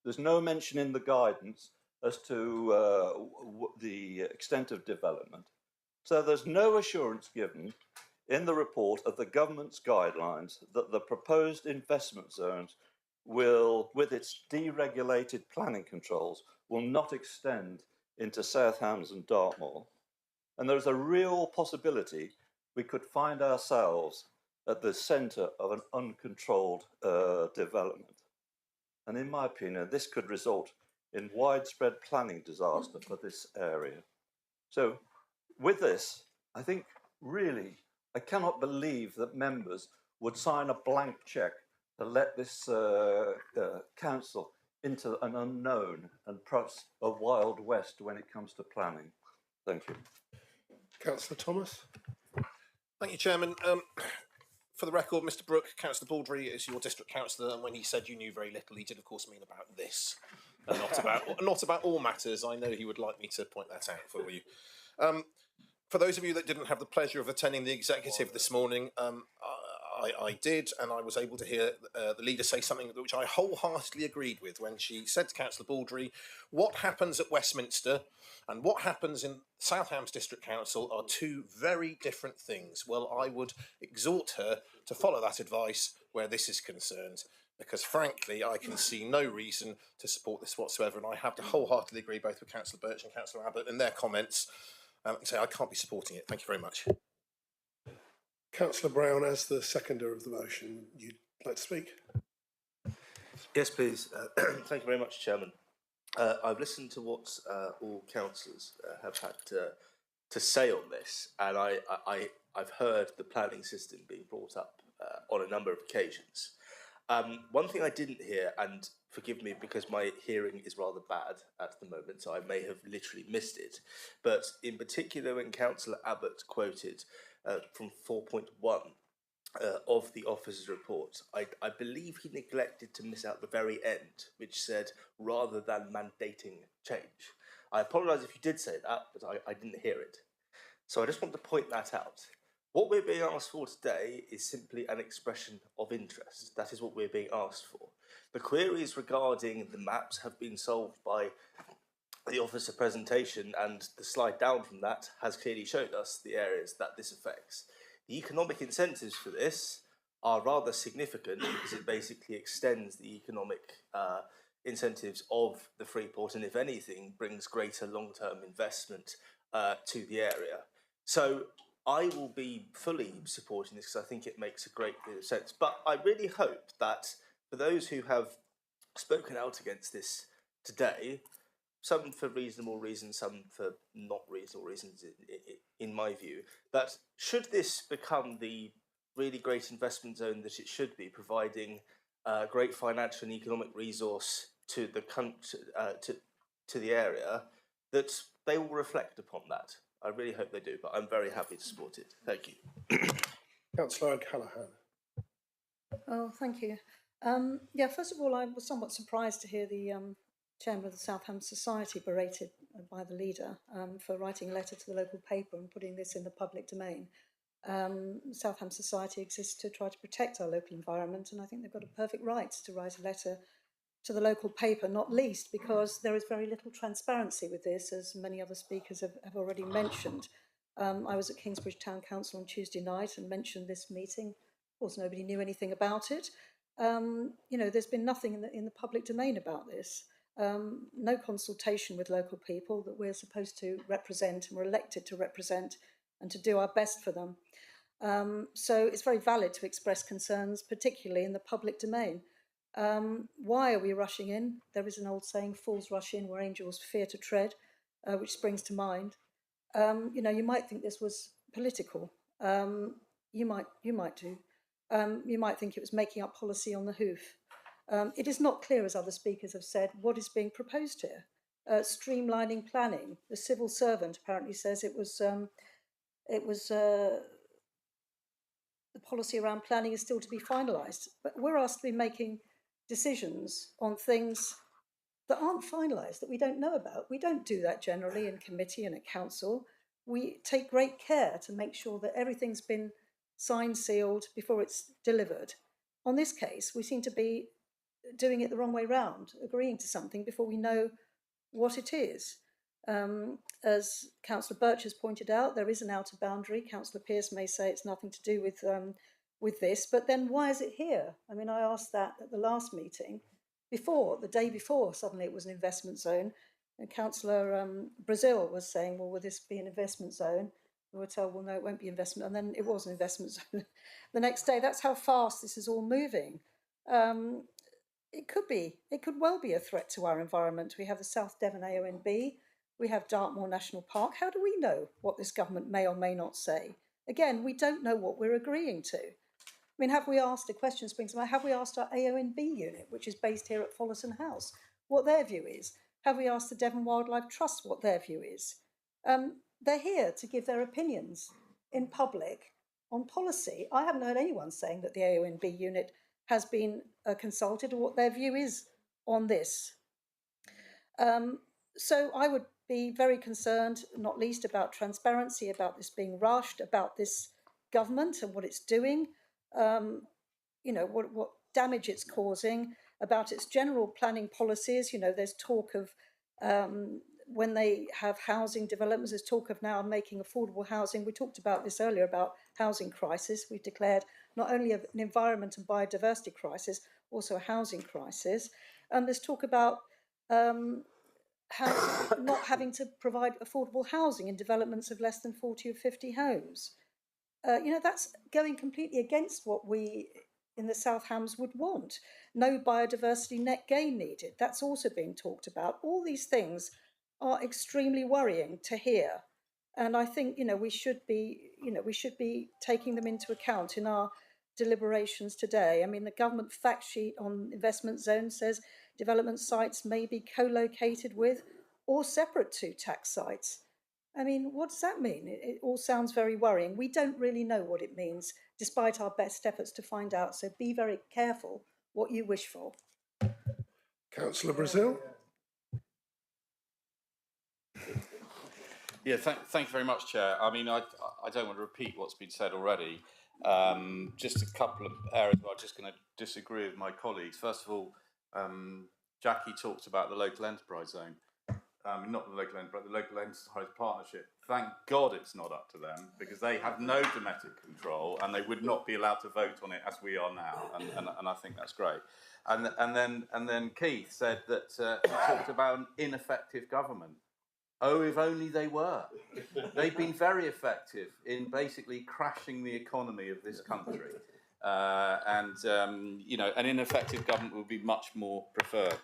there's no mention in the guidance as to the extent of development. So there's no assurance given in the report of the government's guidelines that the proposed investment zones will, with its deregulated planning controls, will not extend into South Hants and Dartmoor. And there's a real possibility we could find ourselves at the centre of an uncontrolled development. And in my opinion, this could result in widespread planning disaster for this area. So with this, I think really, I cannot believe that members would sign a blank cheque to let this council into an unknown and perhaps a wild west when it comes to planning. Thank you. Councillor Thomas. Thank you, Chairman. For the record, Mr. Brooke, Councillor Baldry is your district councillor, and when he said you knew very little, he did, of course, mean about this, and not about all matters. I know he would like me to point that out for you. For those of you that didn't have the pleasure of attending the executive this morning, I did, and I was able to hear the leader say something which I wholeheartedly agreed with when she said to Councillor Baldry, what happens at Westminster and what happens in South Hants District Council are two very different things. Well, I would exhort her to follow that advice where this is concerned, because frankly, I can see no reason to support this whatsoever, and I have to wholeheartedly agree both with Councillor Birch and Councillor Abbott in their comments, and say I can't be supporting it. Thank you very much. Councillor Brown, as the seconder of the motion, you'd like to speak? Yes, please. Thank you very much, Chairman. I've listened to what all councillors have had to say on this, and I've heard the planning system being brought up on a number of occasions. One thing I didn't hear, and forgive me because my hearing is rather bad at the moment, so I may have literally missed it, but in particular when Councillor Abbott quoted from 4.1, of the officer's report, I believe he neglected to miss out the very end, which said, rather than mandating change. I apologise if you did say that, but I didn't hear it. So I just want to point that out. What we're being asked for today is simply an expression of interest. That is what we're being asked for. The queries regarding the maps have been solved by the officer presentation, and the slide down from that has clearly showed us the areas that this affects. The economic incentives for this are rather significant because it basically extends the economic incentives of the Freeport, and if anything, brings greater long-term investment to the area. So I will be fully supporting this because I think it makes a great deal of sense. But I really hope that for those who have spoken out against this today, some for reasonable reasons, some for not reasonable reasons, in my view, that should this become the really great investment zone that it should be, providing great financial and economic resource to the country, to the area, that they will reflect upon that. I really hope they do, but I'm very happy to support it. Thank you. Councillor O'Callaghan. Oh, thank you. Yeah, first of all, I was somewhat surprised to hear the chairman of the Southam Society berated by the leader for writing a letter to the local paper and putting this in the public domain. Southam Society exists to try to protect our local environment, and I think they've got a perfect right to write a letter to the local paper, not least because there is very little transparency with this, as many other speakers have already mentioned. I was at Kingsbridge Town Council on Tuesday night and mentioned this meeting. Of course, nobody knew anything about it. You know, there's been nothing in the public domain about this. No consultation with local people that we're supposed to represent and we're elected to represent and to do our best for them. So it's very valid to express concerns, particularly in the public domain. Why are we rushing in? There is an old saying, fools rush in where angels fear to tread, which springs to mind. You know, you might think this was political. You might do. You might think it was making up policy on the hoof. It is not clear, as other speakers have said, what is being proposed here. Streamlining planning. The civil servant apparently says it was the policy around planning is still to be finalised. But we're asked to be making decisions on things that aren't finalised, that we don't know about. We don't do that generally in committee and at council. We take great care to make sure that everything's been signed, sealed before it's delivered. On this case, we seem to be doing it the wrong way round, agreeing to something before we know what it is. As Councillor Birch has pointed out, there is an outer boundary. Councillor Pearce may say it's nothing to do with this, but then why is it here? I mean, I asked that at the last meeting. The day before, suddenly it was an investment zone, and Councillor Brazil was saying, well, will this be an investment zone? We were told, well, no, it won't be investment, and then it was an investment zone the next day. That's how fast this is all moving. It could well be a threat to our environment. We have the South Devon AONB, we have Dartmoor National Park. How do we know what this government may or may not say? Again, we don't know what we're agreeing to. I mean, have we asked, a question springs to mind, have we asked our AONB unit, which is based here at Follerton House, what their view is? Have we asked the Devon Wildlife Trust what their view is? They're here to give their opinions in public on policy. I haven't heard anyone saying that the AONB unit has been consulted or what their view is on this. So I would be very concerned, not least about transparency, about this being rushed, about this government and what it's doing, you know, what damage it's causing, about its general planning policies. You know, there's talk of when they have housing developments, there's talk of now making affordable housing. We talked about this earlier about housing crisis. We've declared not only an environment and biodiversity crisis, also a housing crisis. And there's talk about not having to provide affordable housing in developments of less than 40 or 50 homes. You know, that's going completely against what we in the South Hams would want. No biodiversity net gain needed. That's also being talked about. All these things are extremely worrying to hear. And I think, you know, we should be taking them into account in our deliberations today. I mean, the government fact sheet on investment zones says development sites may be co-located with or separate to tax sites. I mean, what does that mean? It all sounds very worrying. We don't really know what it means, despite our best efforts to find out. So be very careful what you wish for. Councillor Brazil. Yeah, thank you very much, Chair. I mean, I don't want to repeat what's been said already. Just a couple of areas where I'm just going to disagree with my colleagues. First of all, Jackie talked about the local enterprise zone. Not the local enterprise, the local enterprise partnership. Thank God it's not up to them, because they have no domestic control and they would not be allowed to vote on it as we are now. And I think that's great. And then Keith said that he talked about an ineffective government. Oh, if only they were. They've been very effective in basically crashing the economy of this country. You know, an ineffective government would be much more preferred.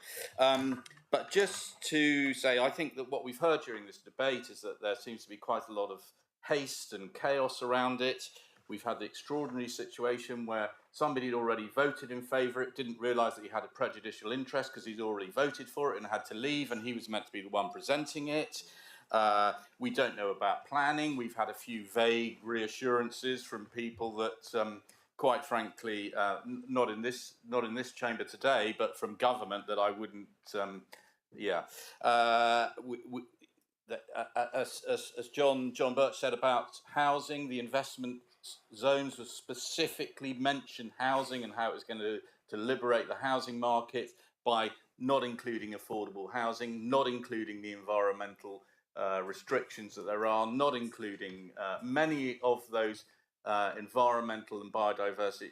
But just to say, I think that what we've heard during this debate is that there seems to be quite a lot of haste and chaos around it. We've had the extraordinary situation where somebody had already voted in favour of it, didn't realise that he had a prejudicial interest because he'd already voted for it and had to leave, and he was meant to be the one presenting it. We don't know about planning. We've had a few vague reassurances from people that, quite frankly, not in this chamber today, but from government, that I wouldn't. As John Birch said about housing, the investment zones was specifically mentioned housing and how it was going to liberate the housing market by not including affordable housing, not including the environmental restrictions that there are, not including many of those environmental and biodiversity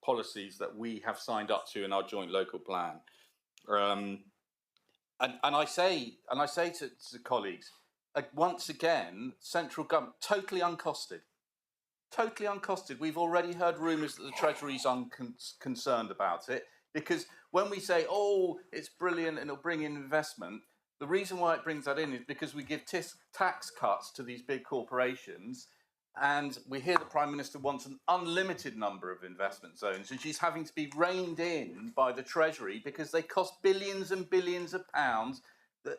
policies that we have signed up to in our joint local plan. And I say to colleagues, once again, central government totally uncosted. Totally uncosted. We've already heard rumours that the Treasury's concerned about it, because when we say, oh, it's brilliant and it'll bring in investment, the reason why it brings that in is because we give tax cuts to these big corporations, and we hear the Prime Minister wants an unlimited number of investment zones, and she's having to be reined in by the Treasury because they cost billions and billions of pounds,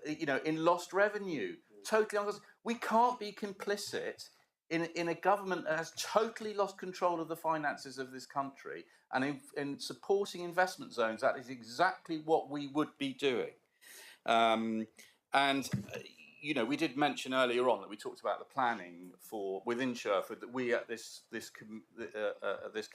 you know, in lost revenue. Totally uncosted. We can't be complicit in a government that has totally lost control of the finances of this country, and in supporting investment zones. That is exactly what we would be doing. You know, we did mention earlier on that we talked about the planning within Sherford, that we at this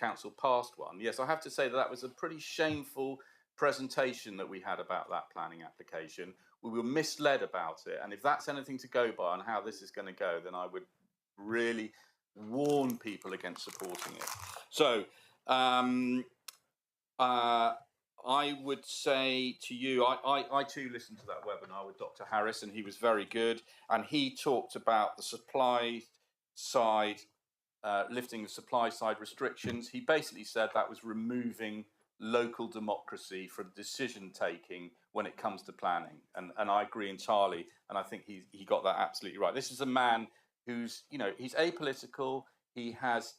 council passed one. Yes, I have to say that was a pretty shameful presentation that we had about that planning application. We were misled about it, and if that's anything to go by on how this is going to go, then I would really warn people against supporting it. So I would say to you, I too listened to that webinar with Dr. Harris, and he was very good. And he talked about the supply side, lifting the supply side restrictions. He basically said that was removing local democracy from decision taking when it comes to planning. And I agree entirely. And I think he got that absolutely right. This is a man who's, you know, he's apolitical. He has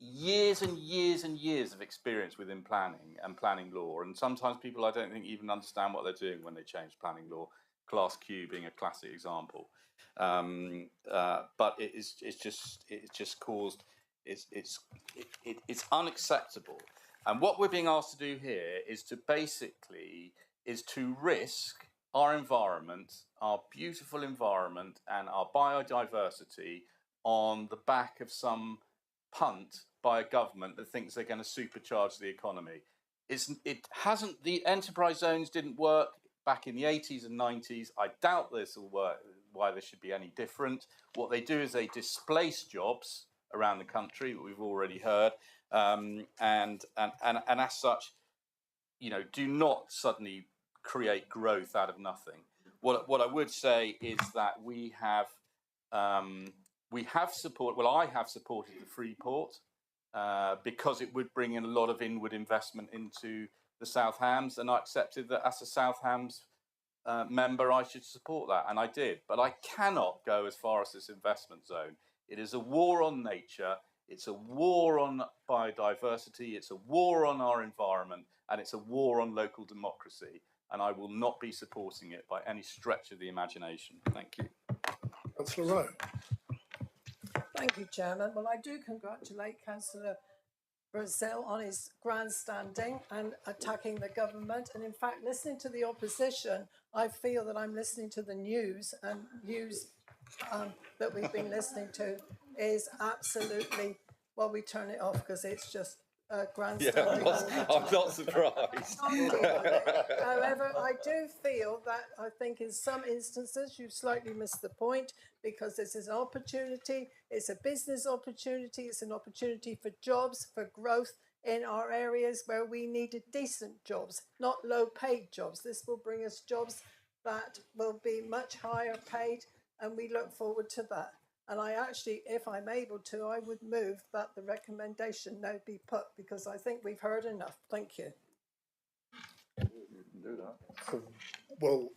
years and years and years of experience within planning and planning law, and sometimes people, I don't think, even understand what they're doing when they change planning law. Class Q being a classic example, but it's unacceptable. And what we're being asked to do here is to risk our environment, our beautiful environment, and our biodiversity on the back of some punt by a government that thinks they're going to supercharge the economy. The enterprise zones didn't work back in the 80s and 90s. I doubt this will work, why this should be any different. What they do is they displace jobs around the country, that we've already heard, and as such, you know, do not suddenly create growth out of nothing. What I would say is that we have support. Well, I have supported the Freeport because it would bring in a lot of inward investment into the South Hams, and I accepted that as a South Hams member, I should support that, and I did. But I cannot go as far as this investment zone. It is a war on nature. It's a war on biodiversity. It's a war on our environment, and it's a war on local democracy. And I will not be supporting it by any stretch of the imagination. Thank you. Councillor Rowe. Thank you, Chairman. Well, I do congratulate Councillor Brazil on his grandstanding and attacking the government. And in fact, listening to the opposition, I feel that I'm listening to the news, and news that we've been listening to is absolutely, well, we turn it off because it's just grandstanding. Yeah, I'm not surprised. However, I do feel that I think in some instances you've slightly missed the point, because this is an opportunity, it's a business opportunity, it's an opportunity for jobs, for growth in our areas where we needed decent jobs, not low paid jobs. This will bring us jobs that will be much higher paid, and we look forward to that. And I actually, if I'm able to, I would move that the recommendation now be put, because I think we've heard enough. Thank you. Well,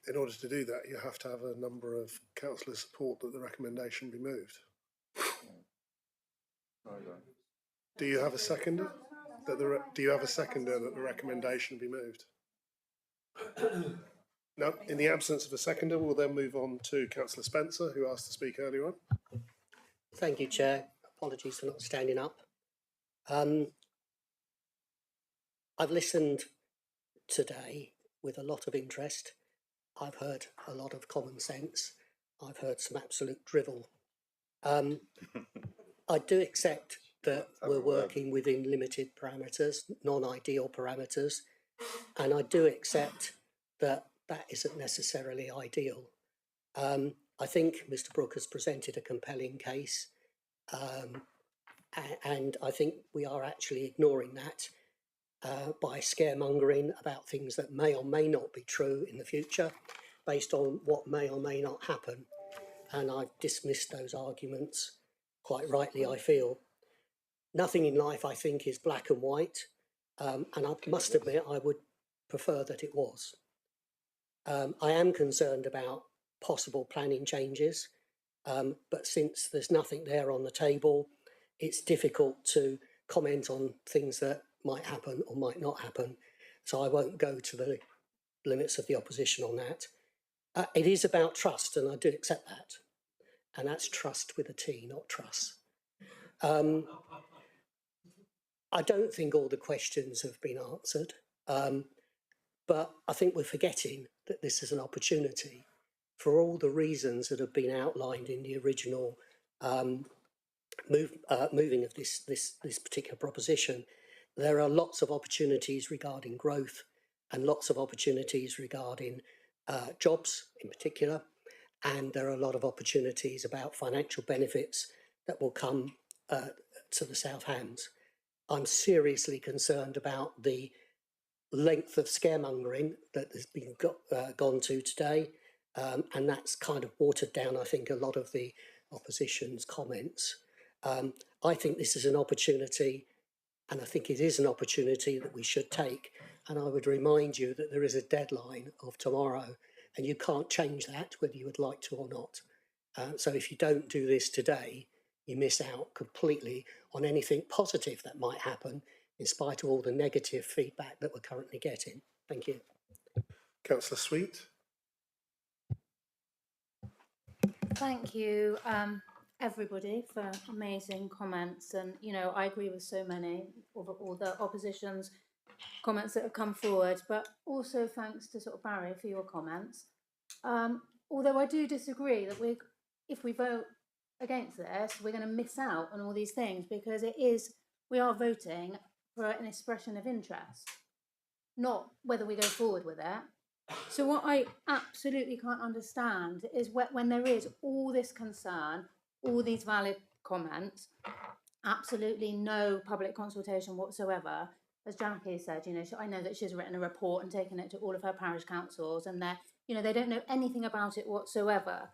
in order to do that, you have to have a number of councillors support that the recommendation be moved. Do you have a seconder? Do you have a seconder that the recommendation be moved? No. In the absence of a seconder, we'll then move on to Councillor Spencer, who asked to speak earlier on. Thank you, Chair. Apologies for not standing up. I've listened today with a lot of interest. I've heard a lot of common sense. I've heard some absolute drivel. I do accept that we're working within limited parameters, non-ideal parameters, and I do accept that that isn't necessarily ideal. I think Mr. Brooke has presented a compelling case, and I think we are actually ignoring that by scaremongering about things that may or may not be true in the future, based on what may or may not happen. And I've dismissed those arguments, quite rightly, I feel. Nothing in life, I think, is black and white, and I must admit I would prefer that it was. I am concerned about possible planning changes, but since there's nothing there on the table, it's difficult to comment on things that might happen or might not happen. So I won't go to the limits of the opposition on that. It is about trust, and I do accept that. And that's trust with a T, not trust. I don't think all the questions have been answered, but I think we're forgetting that this is an opportunity for all the reasons that have been outlined in the original moving of this particular proposition. There are lots of opportunities regarding growth and lots of opportunities regarding jobs in particular, and there are a lot of opportunities about financial benefits that will come to the South Hams. I'm seriously concerned about the length of scaremongering that has been gone to today, and that's kind of watered down, I think, a lot of the opposition's comments. I think this is an opportunity, and I think it is an opportunity that we should take. And I would remind you that there is a deadline of tomorrow, and you can't change that whether you would like to or not. So if you don't do this today, you miss out completely on anything positive that might happen, in spite of all the negative feedback that we're currently getting. Thank you. Councillor Sweet. Thank you, everybody, for amazing comments. And, you know, I agree with so many of all the opposition's comments that have come forward, but also thanks to sort of Barry for your comments. Although I do disagree that if we vote against this, we're going to miss out on all these things, because we are voting for an expression of interest, not whether we go forward with it. So what I absolutely can't understand is when there is all this concern, all these valid comments, absolutely no public consultation whatsoever. As Jackie said, you know, I know that she's written a report and taken it to all of her parish councils, and they don't know anything about it whatsoever.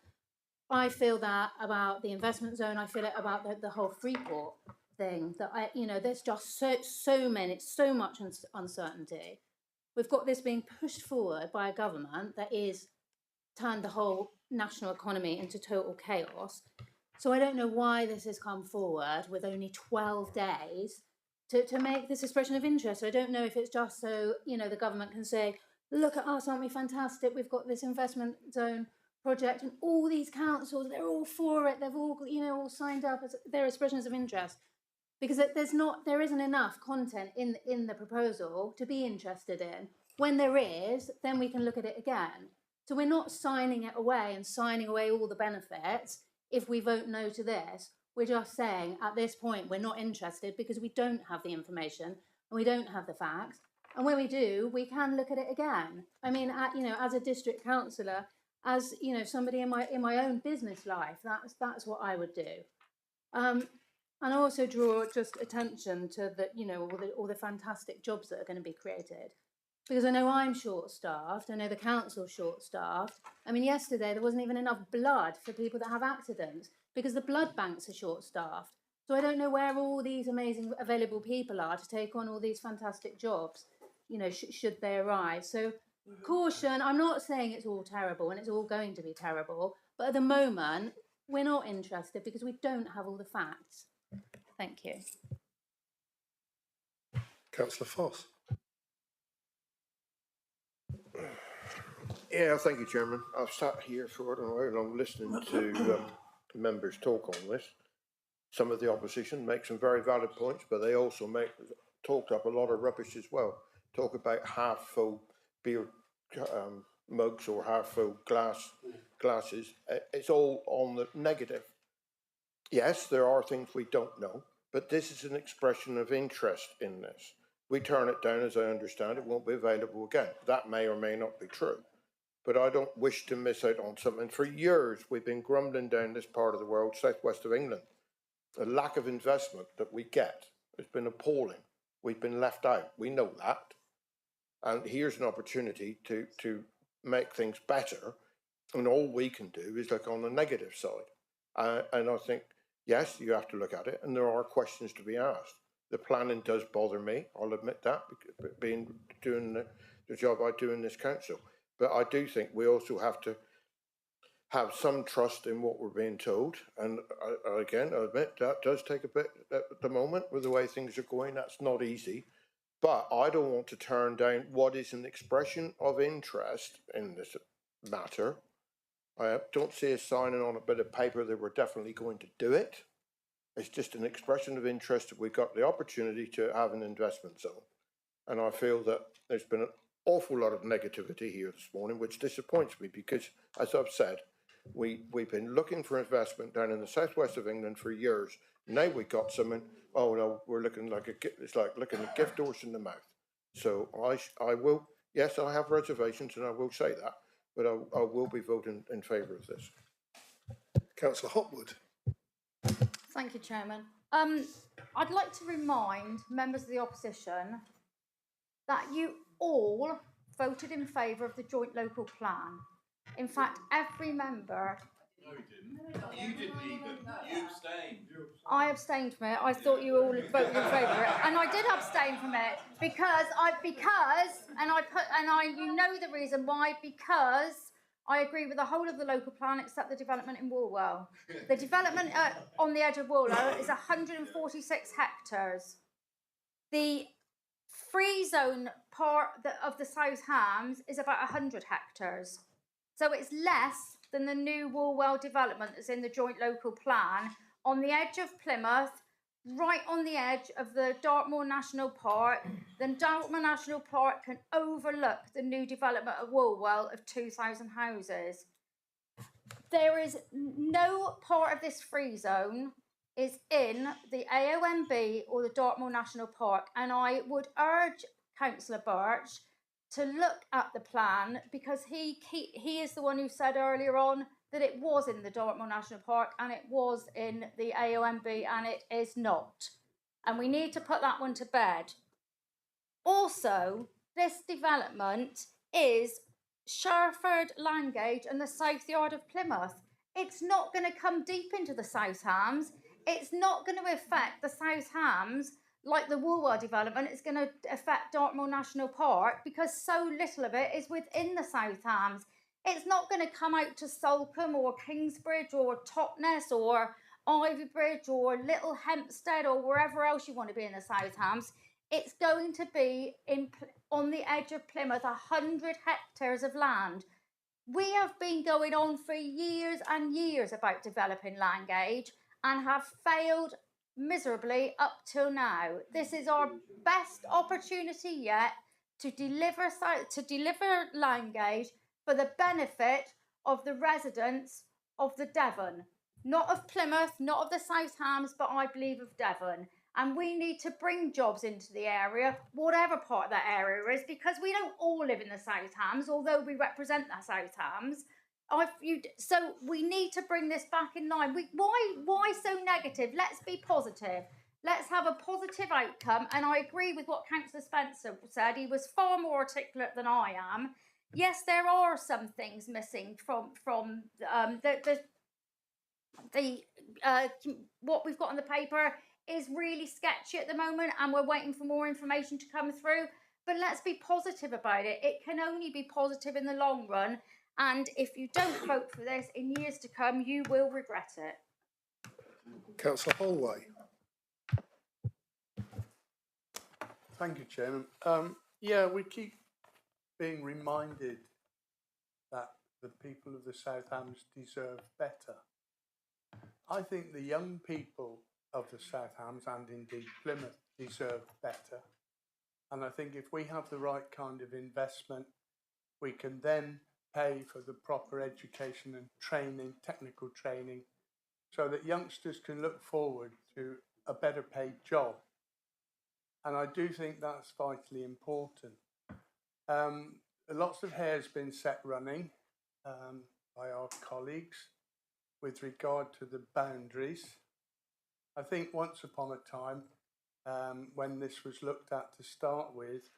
I feel that about the investment zone. I feel it about the whole Freeport thing. That there's just so much uncertainty. We've got this being pushed forward by a government that is turned the whole national economy into total chaos. So I don't know why this has come forward with only 12 days to make this expression of interest. I don't know if it's just so, the government can say, look at us, aren't we fantastic? We've got this investment zone project, and all these councils, they're all for it. They've all, all signed up as their expressions of interest, because there isn't enough content in the proposal to be interested in. When there is, then we can look at it again. So we're not signing it away and signing away all the benefits if we vote no to this. We're just saying at this point we're not interested because we don't have the information and we don't have the facts. And when we do, we can look at it again. I mean, as a district councillor, as somebody in my own business life, that's what I would do. And I also draw just attention to all the fantastic jobs that are going to be created. Because I know I'm short-staffed, I know the council's short-staffed. I mean, yesterday there wasn't even enough blood for people that have accidents because the blood banks are short-staffed. So I don't know where all these amazing available people are to take on all these fantastic jobs, should they arise. So caution, I'm not saying it's all terrible and it's all going to be terrible, but at the moment, we're not interested because we don't have all the facts. Thank you. Councillor Foss. Yeah, thank you, Chairman. I've sat here for a while long listening to members talk on this. Some of the opposition make some very valid points, but they also talked up a lot of rubbish as well. Talk about half full beer mugs or half full glasses. It's all on the negative. Yes, there are things we don't know, but this is an expression of interest in this. We turn it down, as I understand it, won't be available again. That may or may not be true. But I don't wish to miss out on something. For years, we've been grumbling down this part of the world, southwest of England. The lack of investment that we get has been appalling. We've been left out. We know that. And here's an opportunity to make things better. And all we can do is look on the negative side. And I think, yes, you have to look at it. And there are questions to be asked. The planning does bother me. I'll admit that, doing the job I do in this council. But I do think we also have to have some trust in what we're being told. And again, I admit that does take a bit at the moment with the way things are going. That's not easy. But I don't want to turn down what is an expression of interest in this matter. I don't see us signing on a bit of paper that we're definitely going to do it. It's just an expression of interest that we got the opportunity to have an investment zone. And I feel that there's been an awful lot of negativity here this morning, which disappoints me because, as I've said, we've been looking for investment down in the southwest of England for years. Now we got something, oh no, we're looking like it's like looking a gift horse in the mouth. So I will, yes, I have reservations and I will say that, but I will be voting in favour of this. Councillor Hopwood. Thank you, Chairman. I'd like to remind members of the opposition that you all voted in favour of the joint local plan. In fact, every member... No, you didn't. You didn't even. You abstained. I abstained from it. I thought you all voted in favour of it, and I did abstain from it because you know the reason why, because I agree with the whole of the local plan except the development in Woolwell. The development on the edge of Woolwell is 146 hectares. The free zone part of the South Hams is about 100 hectares. So it's less than the new Woolwell development that's in the joint local plan on the edge of Plymouth, right on the edge of the Dartmoor National Park. Then Dartmoor National Park can overlook the new development of Woolwell of 2,000 houses. There is no part of this free zone is in the AONB or the Dartmoor National Park, and I would urge Councillor Birch to look at the plan because he is the one who said earlier on that it was in the Dartmoor National Park and it was in the AONB, and it is not. And we need to put that one to bed. Also, this development is Sherford, Langage and the South Yard of Plymouth. It's not going to come deep into the South Hams. It's not going to affect the South Hams like the Woolwell development. It's going to affect Dartmoor National Park because so little of it is within the South Hams. It's not going to come out to Salcombe or Kingsbridge or Totnes or Ivybridge or Little Hempstead or wherever else you want to be in the South Hams. It's going to be on the edge of Plymouth, 100 hectares of land. We have been going on for years and years about developing Langage and have failed miserably up till now. This is our best opportunity yet to deliver Langage for the benefit of the residents of the Devon, not of Plymouth, not of the South Hams, but I believe of Devon. And we need to bring jobs into the area, whatever part of that area is, because we don't all live in the South Hams, although we represent the South Hams. So we need to bring this back in line. Why so negative? Let's be positive. Let's have a positive outcome. And I agree with what Councillor Spencer said. He was far more articulate than I am. Yes, there are some things missing from what we've got on the paper is really sketchy at the moment, and we're waiting for more information to come through. But let's be positive about it. It can only be positive in the long run. And if you don't vote for this in years to come, you will regret it. Councillor Holway. Thank you, Chairman. Yeah, we keep being reminded that the people of the South Hams deserve better. I think the young people of the South Hams and indeed Plymouth deserve better. And I think if we have the right kind of investment, we can then pay for the proper education and training, technical training, so that youngsters can look forward to a better paid job. And I do think that's vitally important. Lots of hair's been set running by our colleagues with regard to the boundaries. I think once upon a time, when this was looked at to start with,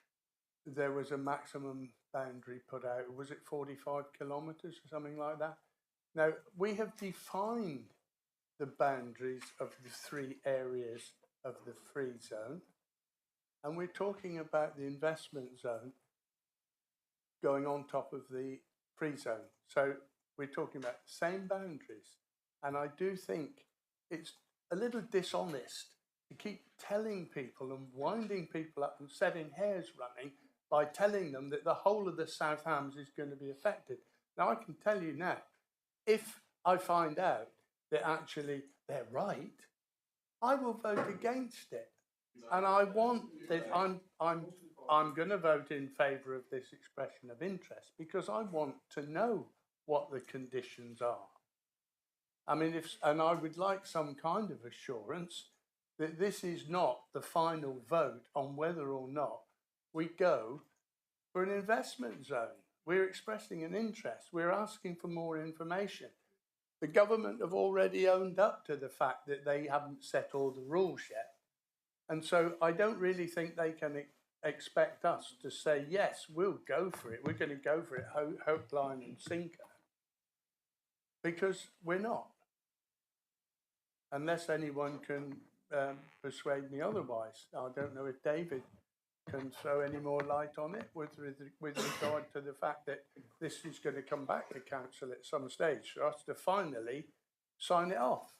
there was a maximum boundary put out. Was it 45 kilometres or something like that? Now, we have defined the boundaries of the three areas of the free zone, and we're talking about the investment zone going on top of the free zone. So we're talking about the same boundaries. And I do think it's a little dishonest to keep telling people and winding people up and setting hairs running by telling them that the whole of the South Hams is going to be affected. Now, I can tell you now, if I find out that actually they're right, I will vote against it. And I want that I'm going to vote in favour of this expression of interest because I want to know what the conditions are. I mean, and I would like some kind of assurance that this is not the final vote on whether or not we go for an investment zone. We're expressing an interest. We're asking for more information. The government have already owned up to the fact that they haven't set all the rules yet. And so I don't really think they can expect us to say, yes, we'll go for it. We're going to go for it, hook, line and sinker. Because we're not. Unless anyone can persuade me otherwise. I don't know if David can throw any more light on it with regard to the fact that this is going to come back to council at some stage for us to finally sign it off.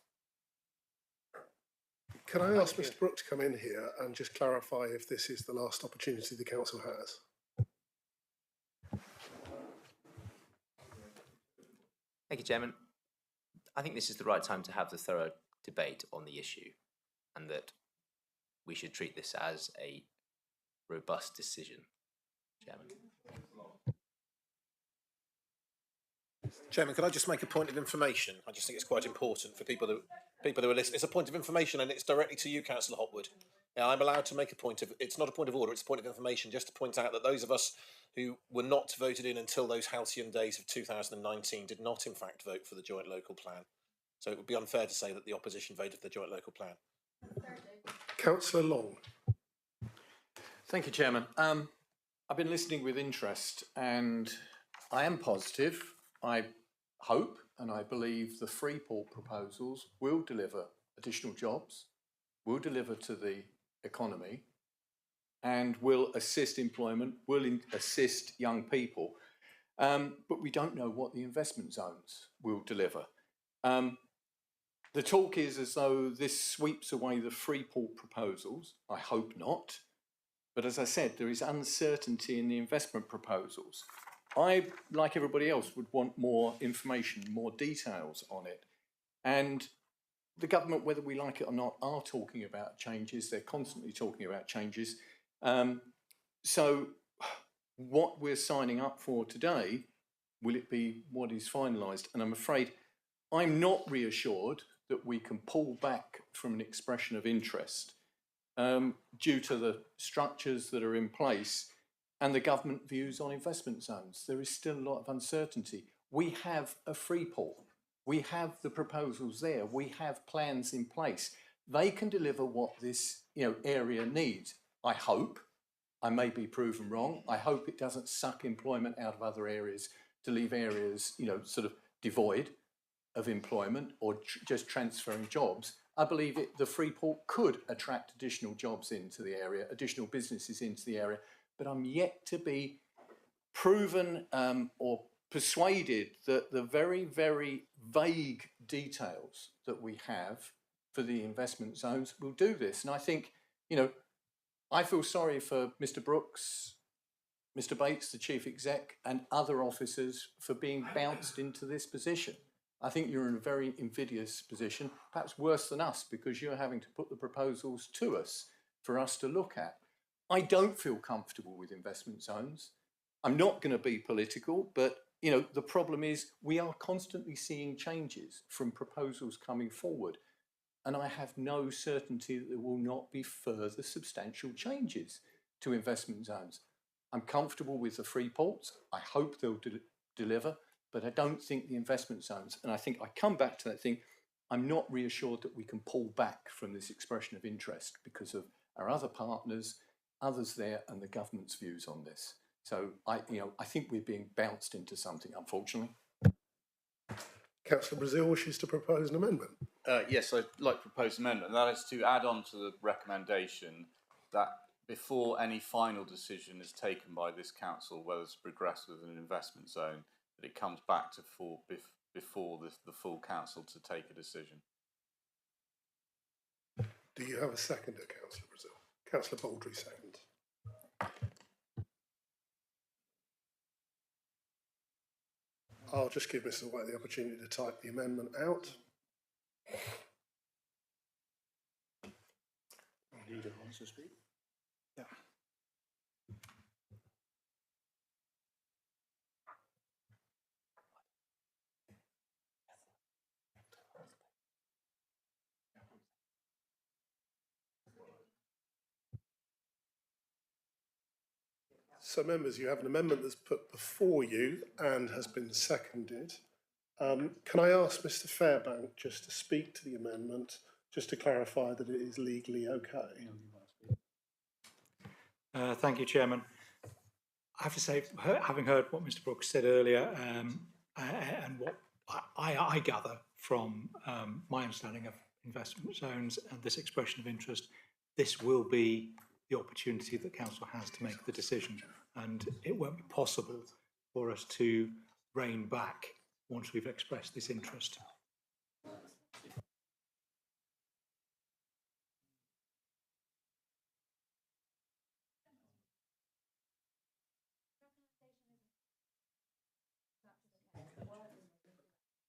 Can I ask Mr. Brooke to come in here and just clarify if this is the last opportunity the council has? Thank you, Chairman. I think this is the right time to have the thorough debate on the issue, and that we should treat this as a robust decision, Chairman. Chairman, can I just make a point of information? I just think it's quite important for people who are listening. It's a point of information, and it's directly to you, Councillor Hopwood. Now, I'm allowed to make a point of. It's not a point of order. It's a point of information, just to point out that those of us who were not voted in until those halcyon days of 2019 did not, in fact, vote for the joint local plan. So it would be unfair to say that the opposition voted for the joint local plan. Councillor Long. Thank you, Chairman. I've been listening with interest, and I am positive. I hope and I believe the Freeport proposals will deliver additional jobs, will deliver to the economy, and will assist employment, will assist young people. But we don't know what the investment zones will deliver. The talk is as though this sweeps away the Freeport proposals. I hope not. But as I said, there is uncertainty in the investment proposals. I, like everybody else, would want more information, more details on it. And the government, whether we like it or not, are talking about changes. They're constantly talking about changes. So what we're signing up for today, will it be what is finalised? And I'm afraid I'm not reassured that we can pull back from an expression of interest due to the structures that are in place and the government views on investment zones. There is still a lot of uncertainty. We have a free port. We have the proposals there. We have plans in place. They can deliver what this area needs. I hope. I may be proven wrong. I hope it doesn't suck employment out of other areas to leave areas, sort of devoid of employment or just transferring jobs. I believe the free port could attract additional jobs into the area, additional businesses into the area, but I'm yet to be proven or persuaded that the very, very vague details that we have for the investment zones will do this. And I think, I feel sorry for Mr. Brooks, Mr. Bates, the chief exec, and other officers for being bounced into this position. I think you're in a very invidious position, perhaps worse than us, because you're having to put the proposals to us for us to look at. I don't feel comfortable with investment zones. I'm not going to be political, but the problem is we are constantly seeing changes from proposals coming forward, and I have no certainty that there will not be further substantial changes to investment zones. I'm comfortable with the free ports. I hope they'll deliver, but I don't think the investment zones, and I think I come back to that thing, I'm not reassured that we can pull back from this expression of interest because of our other partners, others there, and the government's views on this. So I think we're being bounced into something, unfortunately. Councillor Brazil wishes to propose an amendment. Yes, I'd like to propose an amendment. That is to add on to the recommendation that before any final decision is taken by this council, whether to progress with an investment zone, that it comes back to before the full council to take a decision. Do you have a seconder, Councillor Brazil? Councillor Baldry seconds. I'll just give Mr. White the opportunity to type the amendment out. Leader wants to speak. Yeah. So members, you have an amendment that's put before you and has been seconded. Can I ask Mr. Fairbank just to speak to the amendment, just to clarify that it is legally okay? Thank you, Chairman. I have to say, having heard what Mr. Brooks said earlier, and what I gather from my understanding of investment zones and this expression of interest, this will be the opportunity that Council has to make the decision, and it won't be possible for us to rein back once we've expressed this interest.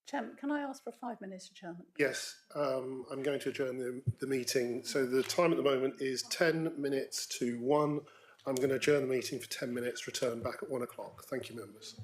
Chairman, can I ask for 5 minutes, Chairman? Yes, I'm going to adjourn the meeting. So the time at the moment is 10 minutes to 1. I'm going to adjourn the meeting for 10 minutes, return back at 1 o'clock. Thank you, members.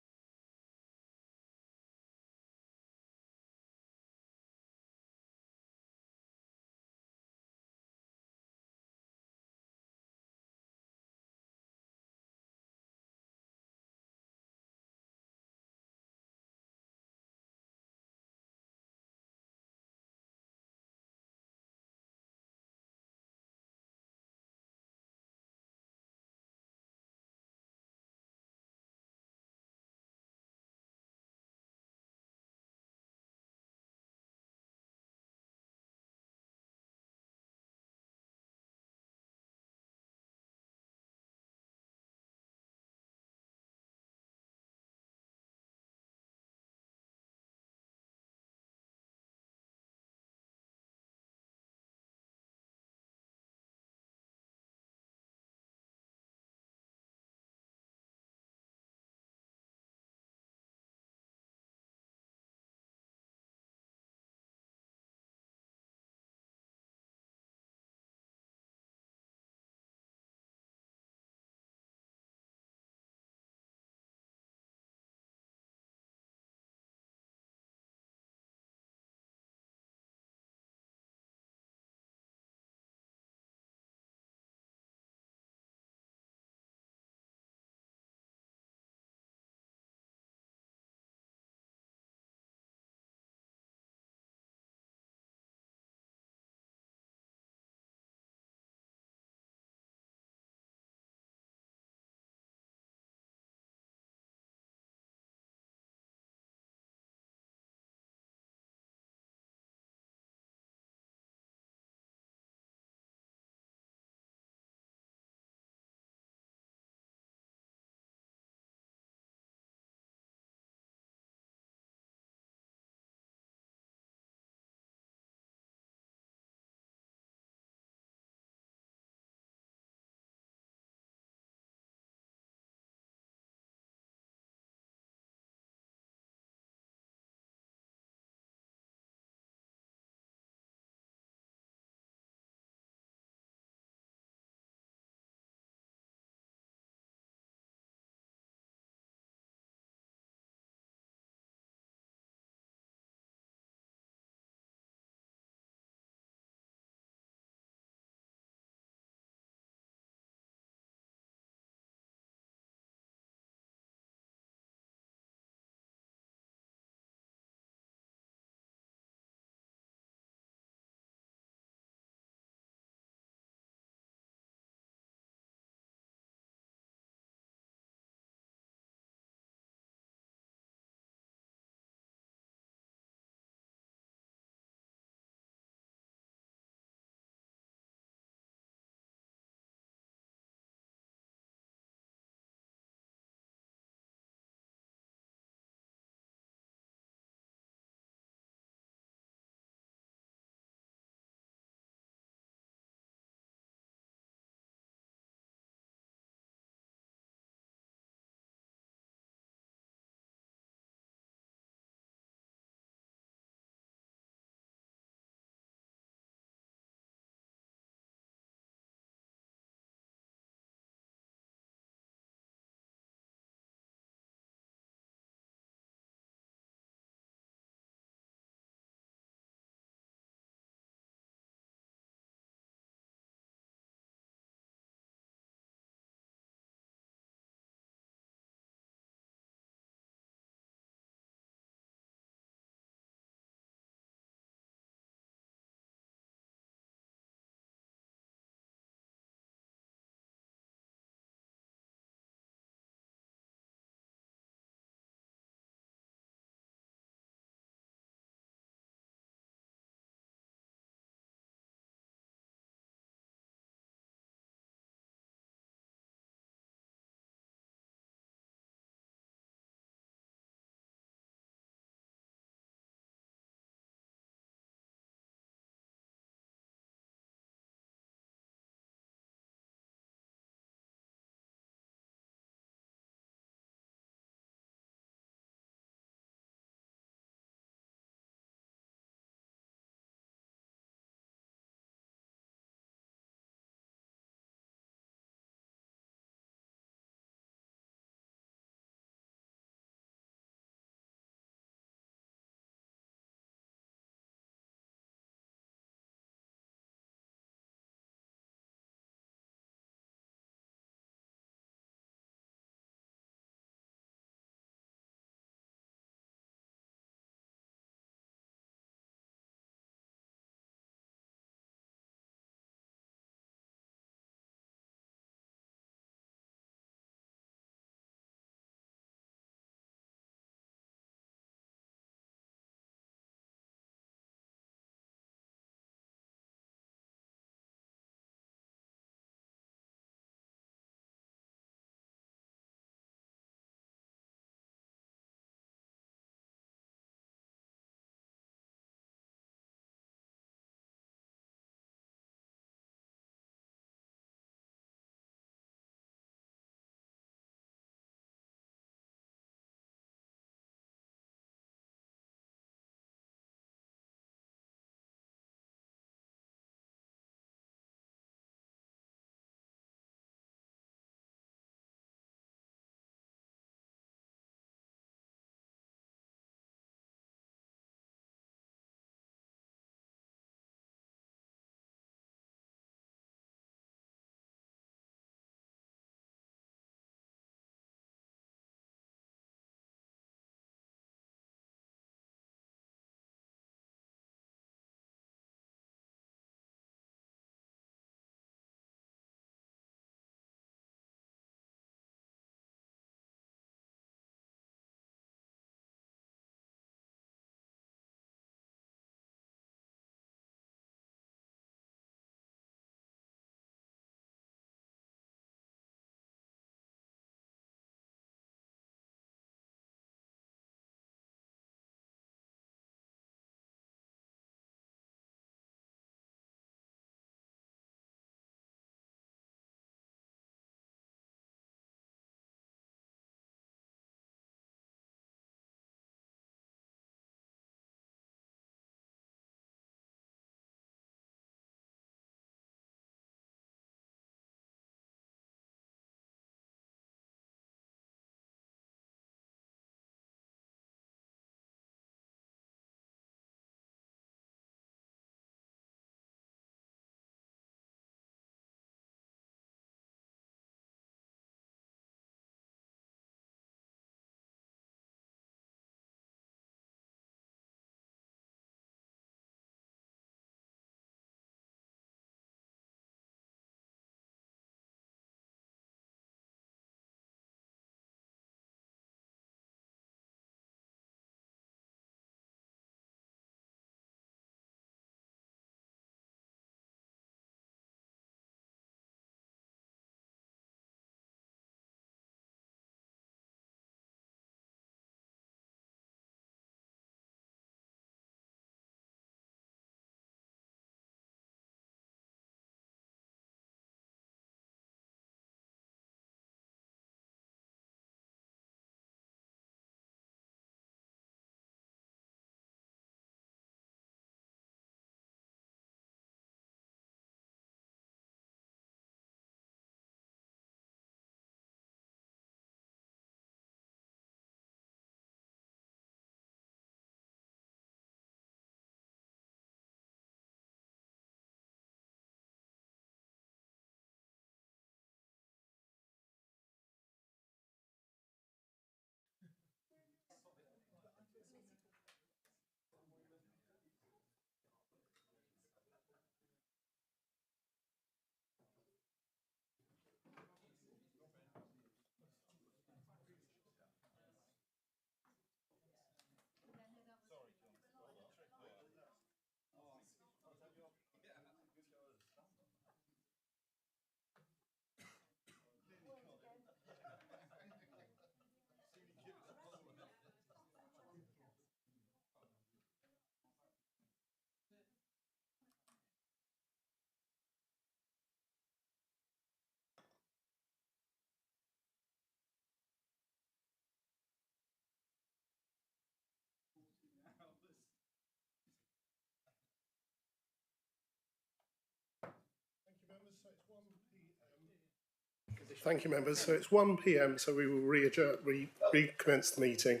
Thank you, members. So it's 1 p.m, so we will recommence the meeting.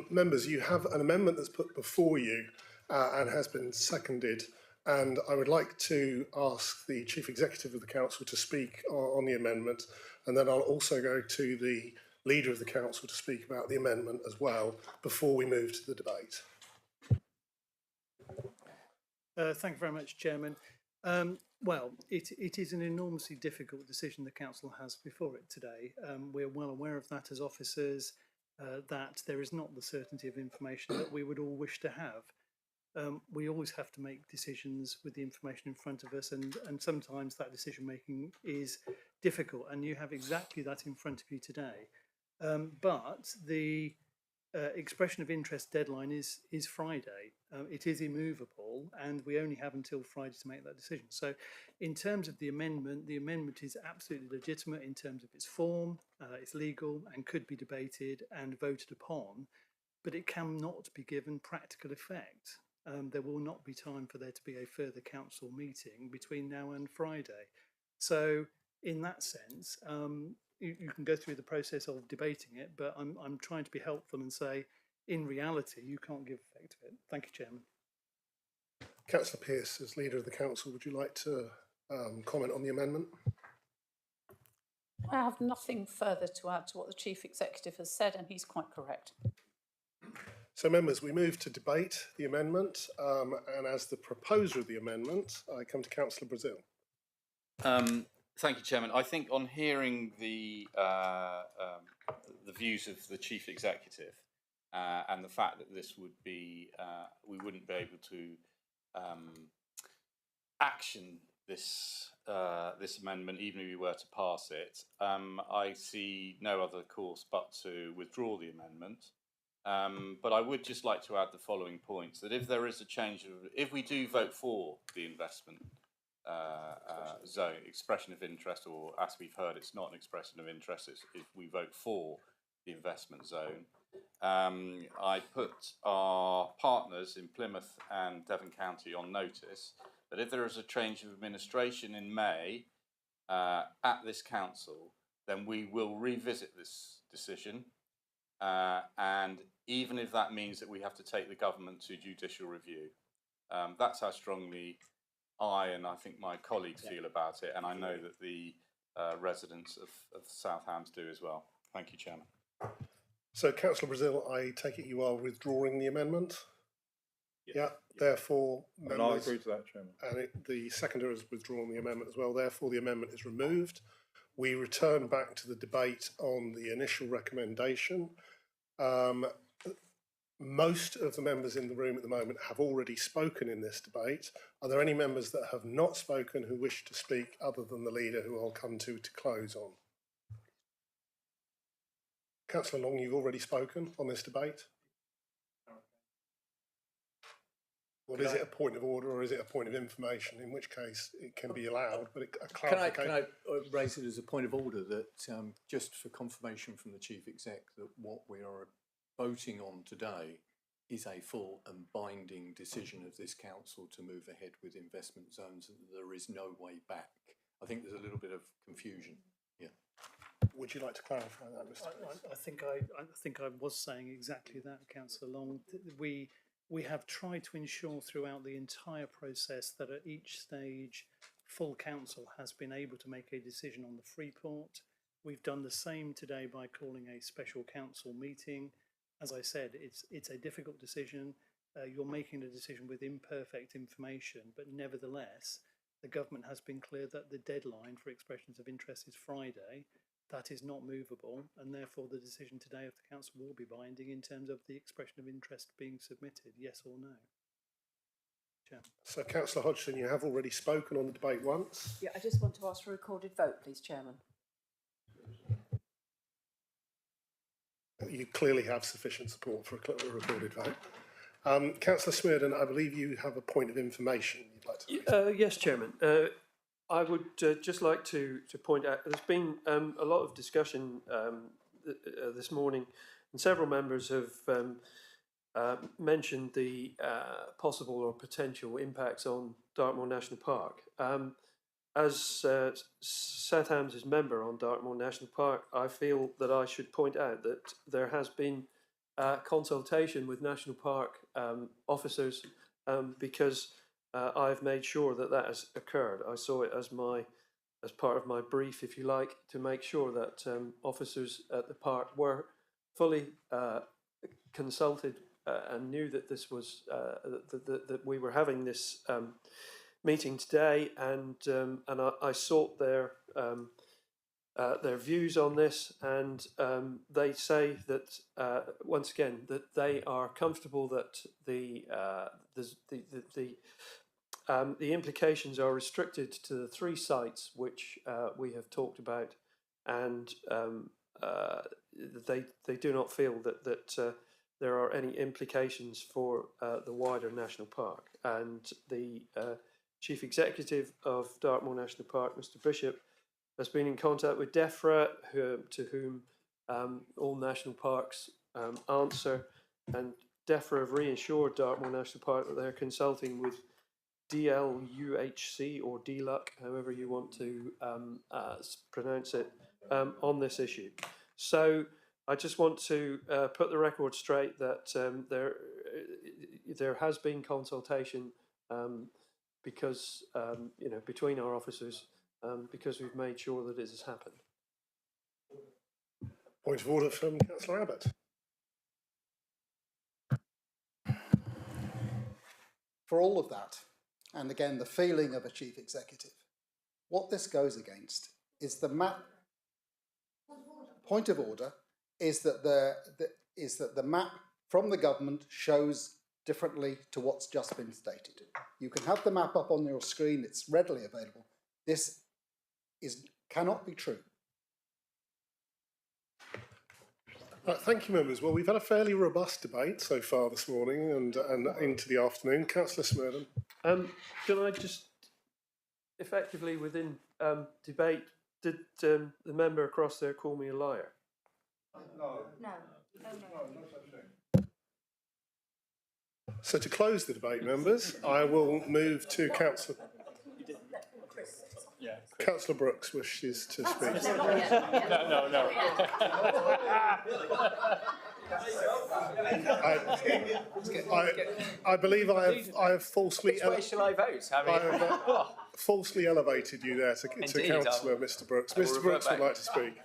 Members, you have an amendment that's put before you and has been seconded. And I would like to ask the Chief Executive of the Council to speak on the amendment. And then I'll also go to the Leader of the Council to speak about the amendment as well before we move to the debate. Thank you very much, Chairman. Well, it is an enormously difficult decision the Council has before it today. We're well aware of that as officers, that there is not the certainty of information that we would all wish to have. We always have to make decisions with the information in front of us, and sometimes that decision making is difficult, and you have exactly that in front of you today. But the expression of interest deadline is Friday. It is immovable, and we only have until Friday to make that decision. So in terms of the amendment is absolutely legitimate in terms of its form, it's legal and could be debated and voted upon, but it cannot be given practical effect. There will not be time for there to be a further council meeting between now and Friday. So in that sense, you can go through the process of debating it, but I'm trying to be helpful and say, in reality, you can't give effect to it. Thank you, Chairman. Councillor Pearce, as Leader of the Council, would you like to comment on the amendment? I have nothing further to add to what the Chief Executive has said, and he's quite correct. So, members, we move to debate the amendment, and as the proposer of the amendment, I come to Councillor Brazil. Thank you, Chairman. I think on hearing the views of the Chief Executive and the fact that this would be, we wouldn't be able to action this this amendment even if we were to pass it, I see no other course but to withdraw the amendment. But I would just like to add the following points: that if there is a change of, if we do vote for the investment zone, expression of interest, or as we've heard, it's not an expression of interest, it's if we vote for the investment zone. I put our partners in Plymouth and Devon County on notice that if there is a change of administration in May at this council, then we will revisit this decision. And even if that means that we have to take the government to judicial review, that's how strongly I and I think my colleagues feel about it, and I know that the residents of South Hams do as well. Thank you, Chairman. So, Councillor Brazil, I take it you are withdrawing the amendment? Yes. Yeah, therefore... And I agree to that, Chairman. And the seconder has withdrawn the amendment as well, therefore the amendment is removed. We return back to the debate on the initial recommendation. Most of the members in the room at the moment have already spoken in this debate. Are there any members that have not spoken who wish to speak other than the leader, who I'll come to close on? Councillor Long, you've already spoken on this debate. Well, is it a point of order or is it a point of information? In which case it can be allowed, but a clarification. Can I raise it as a point of order that just for confirmation from the Chief Exec that what we are voting on today is a full and binding decision of this council to move ahead with investment zones, and there is no way back. I think there's a little bit of confusion here. Would you like to clarify that, Mr. I think I was saying exactly that, Councillor Long. We have tried to ensure throughout the entire process that at each stage full council has been able to make a decision on the Freeport. We've done the same today by calling a special council meeting. As I said, it's a difficult decision. You're making a decision with imperfect information, but nevertheless, the government has been clear that the deadline for expressions of interest is Friday. That is not movable, and therefore the decision today of the council will be binding in terms of the expression of interest being submitted, yes or no. Chair. So, Councillor Hodgson, you have already spoken on the debate once. Yeah, I just want to ask for a recorded vote, please, Chairman. You clearly have sufficient support for a recorded vote. Councillor Smearden, I believe you have a point of information you'd like to make. Yes, Chairman. I would just like to point out there's been a lot of discussion this morning, and several members have mentioned the possible or potential impacts on Dartmoor National Park. as South Hams' member on Dartmoor National Park, I feel that I should point out that there has been consultation with National Park officers because I've made sure that that has occurred. I saw it as part of my brief, if you like, to make sure that officers at the park were fully consulted and knew that this was that we were having this meeting today, and I sought their views on this, and they say that once again that they are comfortable that the implications are restricted to the 3 sites which we have talked about, and they do not feel that there are any implications for the wider national park. And the Chief Executive of Dartmoor National Park, Mr. Bishop, has been in contact with DEFRA, to whom all national parks answer, and DEFRA have reassured Dartmoor National Park that they're consulting with DLUHC or DLUC, however you want to pronounce it, on this issue. So I just want to put the record straight that there has been consultation because between our officers because we've made sure that it has happened. Point of order from Councillor Abbott. For all of that, and again the feeling of a chief executive, what this goes against is the map. Point of order is that the map from the government shows differently to what's just been stated. You can have the map up on your screen; it's readily available. This cannot be true. Thank you, members. Well, we've had a fairly robust debate so far this morning and into the afternoon. Councillor Smurden. Can I just, effectively within debate, did the member across there call me a liar? No. No. So to close the debate, members, I will move to Councillor. Councillor Brooks wishes to speak. No. I believe I have falsely. Which way shall I vote? Falsely elevated you there to Councillor Mr. Brooks. Mr. Brooks would like to speak.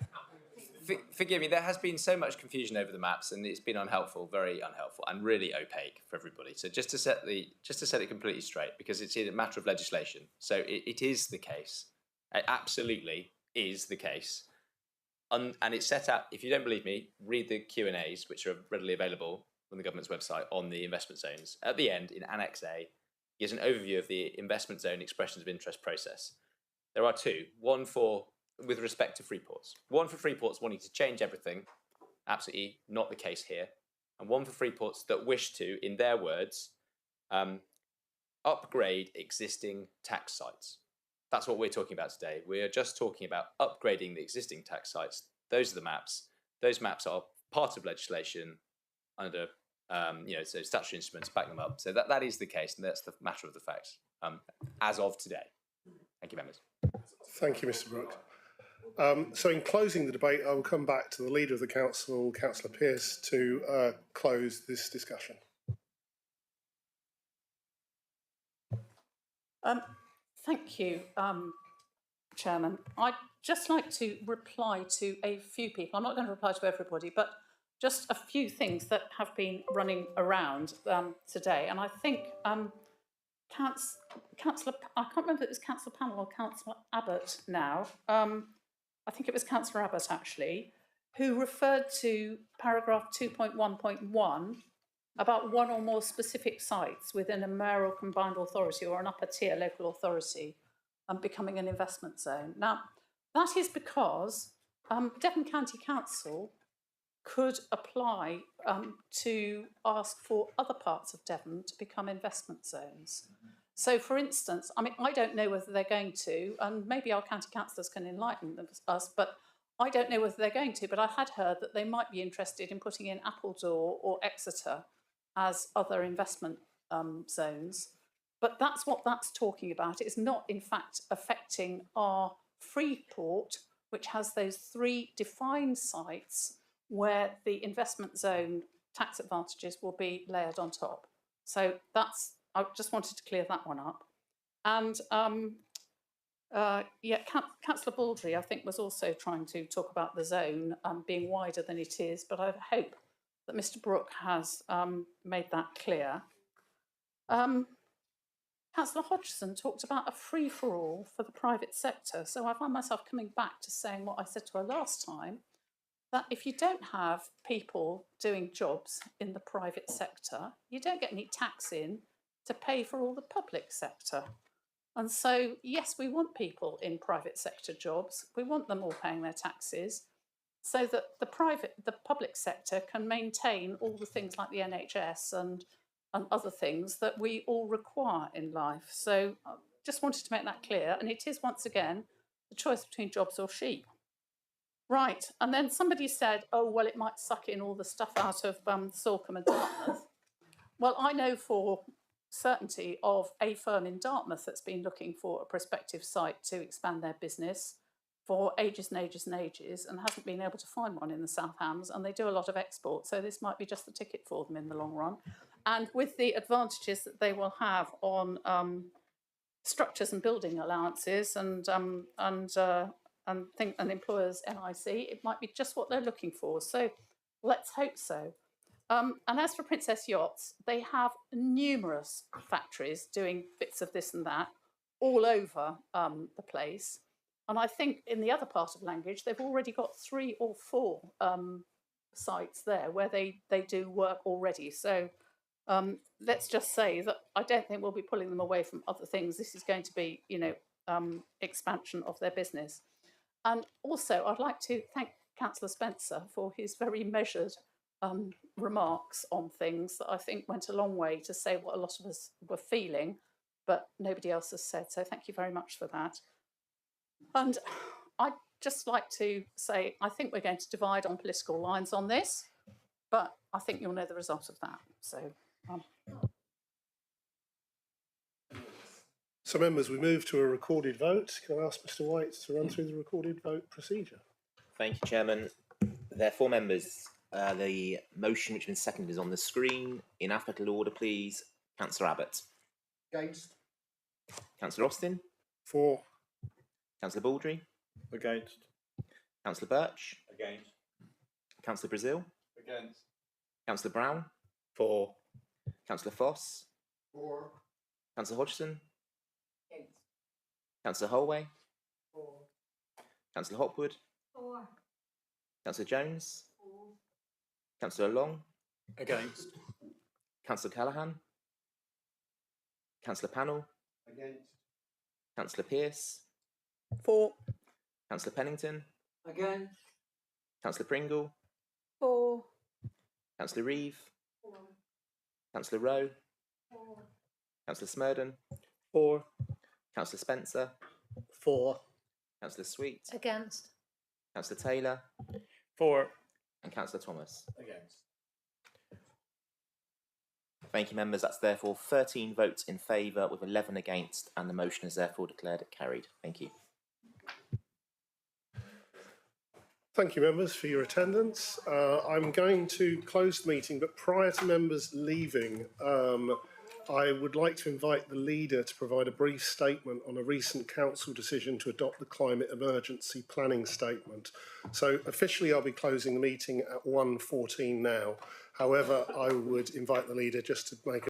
Forgive me, there has been so much confusion over the maps, and it's been unhelpful, very unhelpful, and really opaque for everybody. So just to set it completely straight, because it's a matter of legislation. So it is the case. It absolutely is the case. And it's set out, if you don't believe me, read the Q&As, which are readily available on the government's website on the investment zones. At the end, in Annex A, is an overview of the investment zone expressions of interest process. There are 2, one with respect to free ports. One for free ports wanting to change everything, absolutely not the case here. And one for free ports that wish to, in their words, upgrade existing tax sites. That's what we're talking about today. We are just talking about upgrading the existing tax sites. Those are the maps. Those maps are part of legislation under, so statutory instruments back them up. So that is the case, and that's the matter of the facts as of today. Thank you, members. Thank you, Mr. Brooks. So in closing the debate, I will come back to the Leader of the Council, Councillor Pearce, to close this discussion. Thank you, Chairman. I'd just like to reply to a few people. I'm not going to reply to everybody, but just a few things that have been running around today. And I think Councillor, I can't remember if it was Councillor Pannell or Councillor Abbott now. I think it was Councillor Abbott, actually, who referred to paragraph 2.1.1 about one or more specific sites within a mayoral combined authority or an upper tier local authority becoming an investment zone. Now, that is because Devon County Council could apply to ask for other parts of Devon to become investment zones. So, for instance, I don't know whether they're going to, and maybe our county councillors can enlighten us, but I don't know whether they're going to, but I had heard that they might be interested in putting in Appledore or Exeter as other investment zones. But that's what that's talking about. It's not, in fact, affecting our Freeport, which has those 3 defined sites where the investment zone tax advantages will be layered on top. So that's, I just wanted to clear that one up. And yeah, Councillor Baldry, I think, was also trying to talk about the zone being wider than it is, but I hope that Mr Brooke has made that clear. Councillor Hodgson talked about a free-for-all for the private sector. So I find myself coming back to saying what I said to her last time, that if you don't have people doing jobs in the private sector, you don't get any tax in to pay for all the public sector. And so, yes, we want people in private sector jobs. We want them all paying their taxes so that the public sector can maintain all the things like the NHS and other things that we all require in life. So I just wanted to make that clear. And it is, once again, the choice between jobs or sheep. Right, and then somebody said, oh, well, it might suck in all the stuff out of Salcombe and Dartmouth. Well, I know for certainty of a firm in Dartmouth that's been looking for a prospective site to expand their business for ages and ages and ages and hasn't been able to find one in the South Hams, and they do a lot of export, so this might be just the ticket for them in the long run. And with the advantages that they will have on structures and building allowances and employers' NIC, it might be just what they're looking for. So let's hope so. And as for Princess Yachts, they have numerous factories doing bits of this and that all over the place. And I think in the other part of Langage, they've already got 3 or 4 sites there where they do work already. So let's just say that I don't think we'll be pulling them away from other things. This is going to be, you know, expansion of their business. And also, I'd like to thank Councillor Spencer for his very measured remarks on things that I think went a long way to say what a lot of us were feeling, but nobody else has said. So thank you very much for that. And I'd just like to say, I think we're going to divide on political lines on this, but I think you'll know the result of that. So, members, we move to a recorded vote. Can I ask Mr White to run through the recorded vote procedure? Thank you, Chairman. Therefore, members, the motion which has been seconded is on the screen. In alphabetical order, please. Councillor Abbott. Against. Councillor Austin. For. Councillor Baldry. Against. Councillor Birch. Against. Councillor Brazil. Against. Councillor Brown. For. Councillor Foss. For. Councillor Hodgson. Against. Councillor Holway. For. Councillor Hopwood. For. Councillor Jones. For. Councillor Long. Against. Councillor Callaghan. Councillor Pannell. Against. Councillor Pearce. For. Councillor Pennington. Against. Councillor Pringle. For. Councillor Reeve. For. Councillor Rowe. For. Councillor Smurden. For. Councillor Spencer. For. Councillor Sweet. Against. Councillor Taylor. For. And Councillor Thomas. Against. Thank you, members. That's therefore 13 votes in favour with 11 against, and the motion is therefore declared carried. Thank you. Thank you, members, for your attendance. I'm going to close the meeting, but prior to members leaving, I would like to invite the leader to provide a brief statement on a recent council decision to adopt the climate emergency planning statement. So officially I'll be closing the meeting at 1:14 now. However, I would invite the leader just to make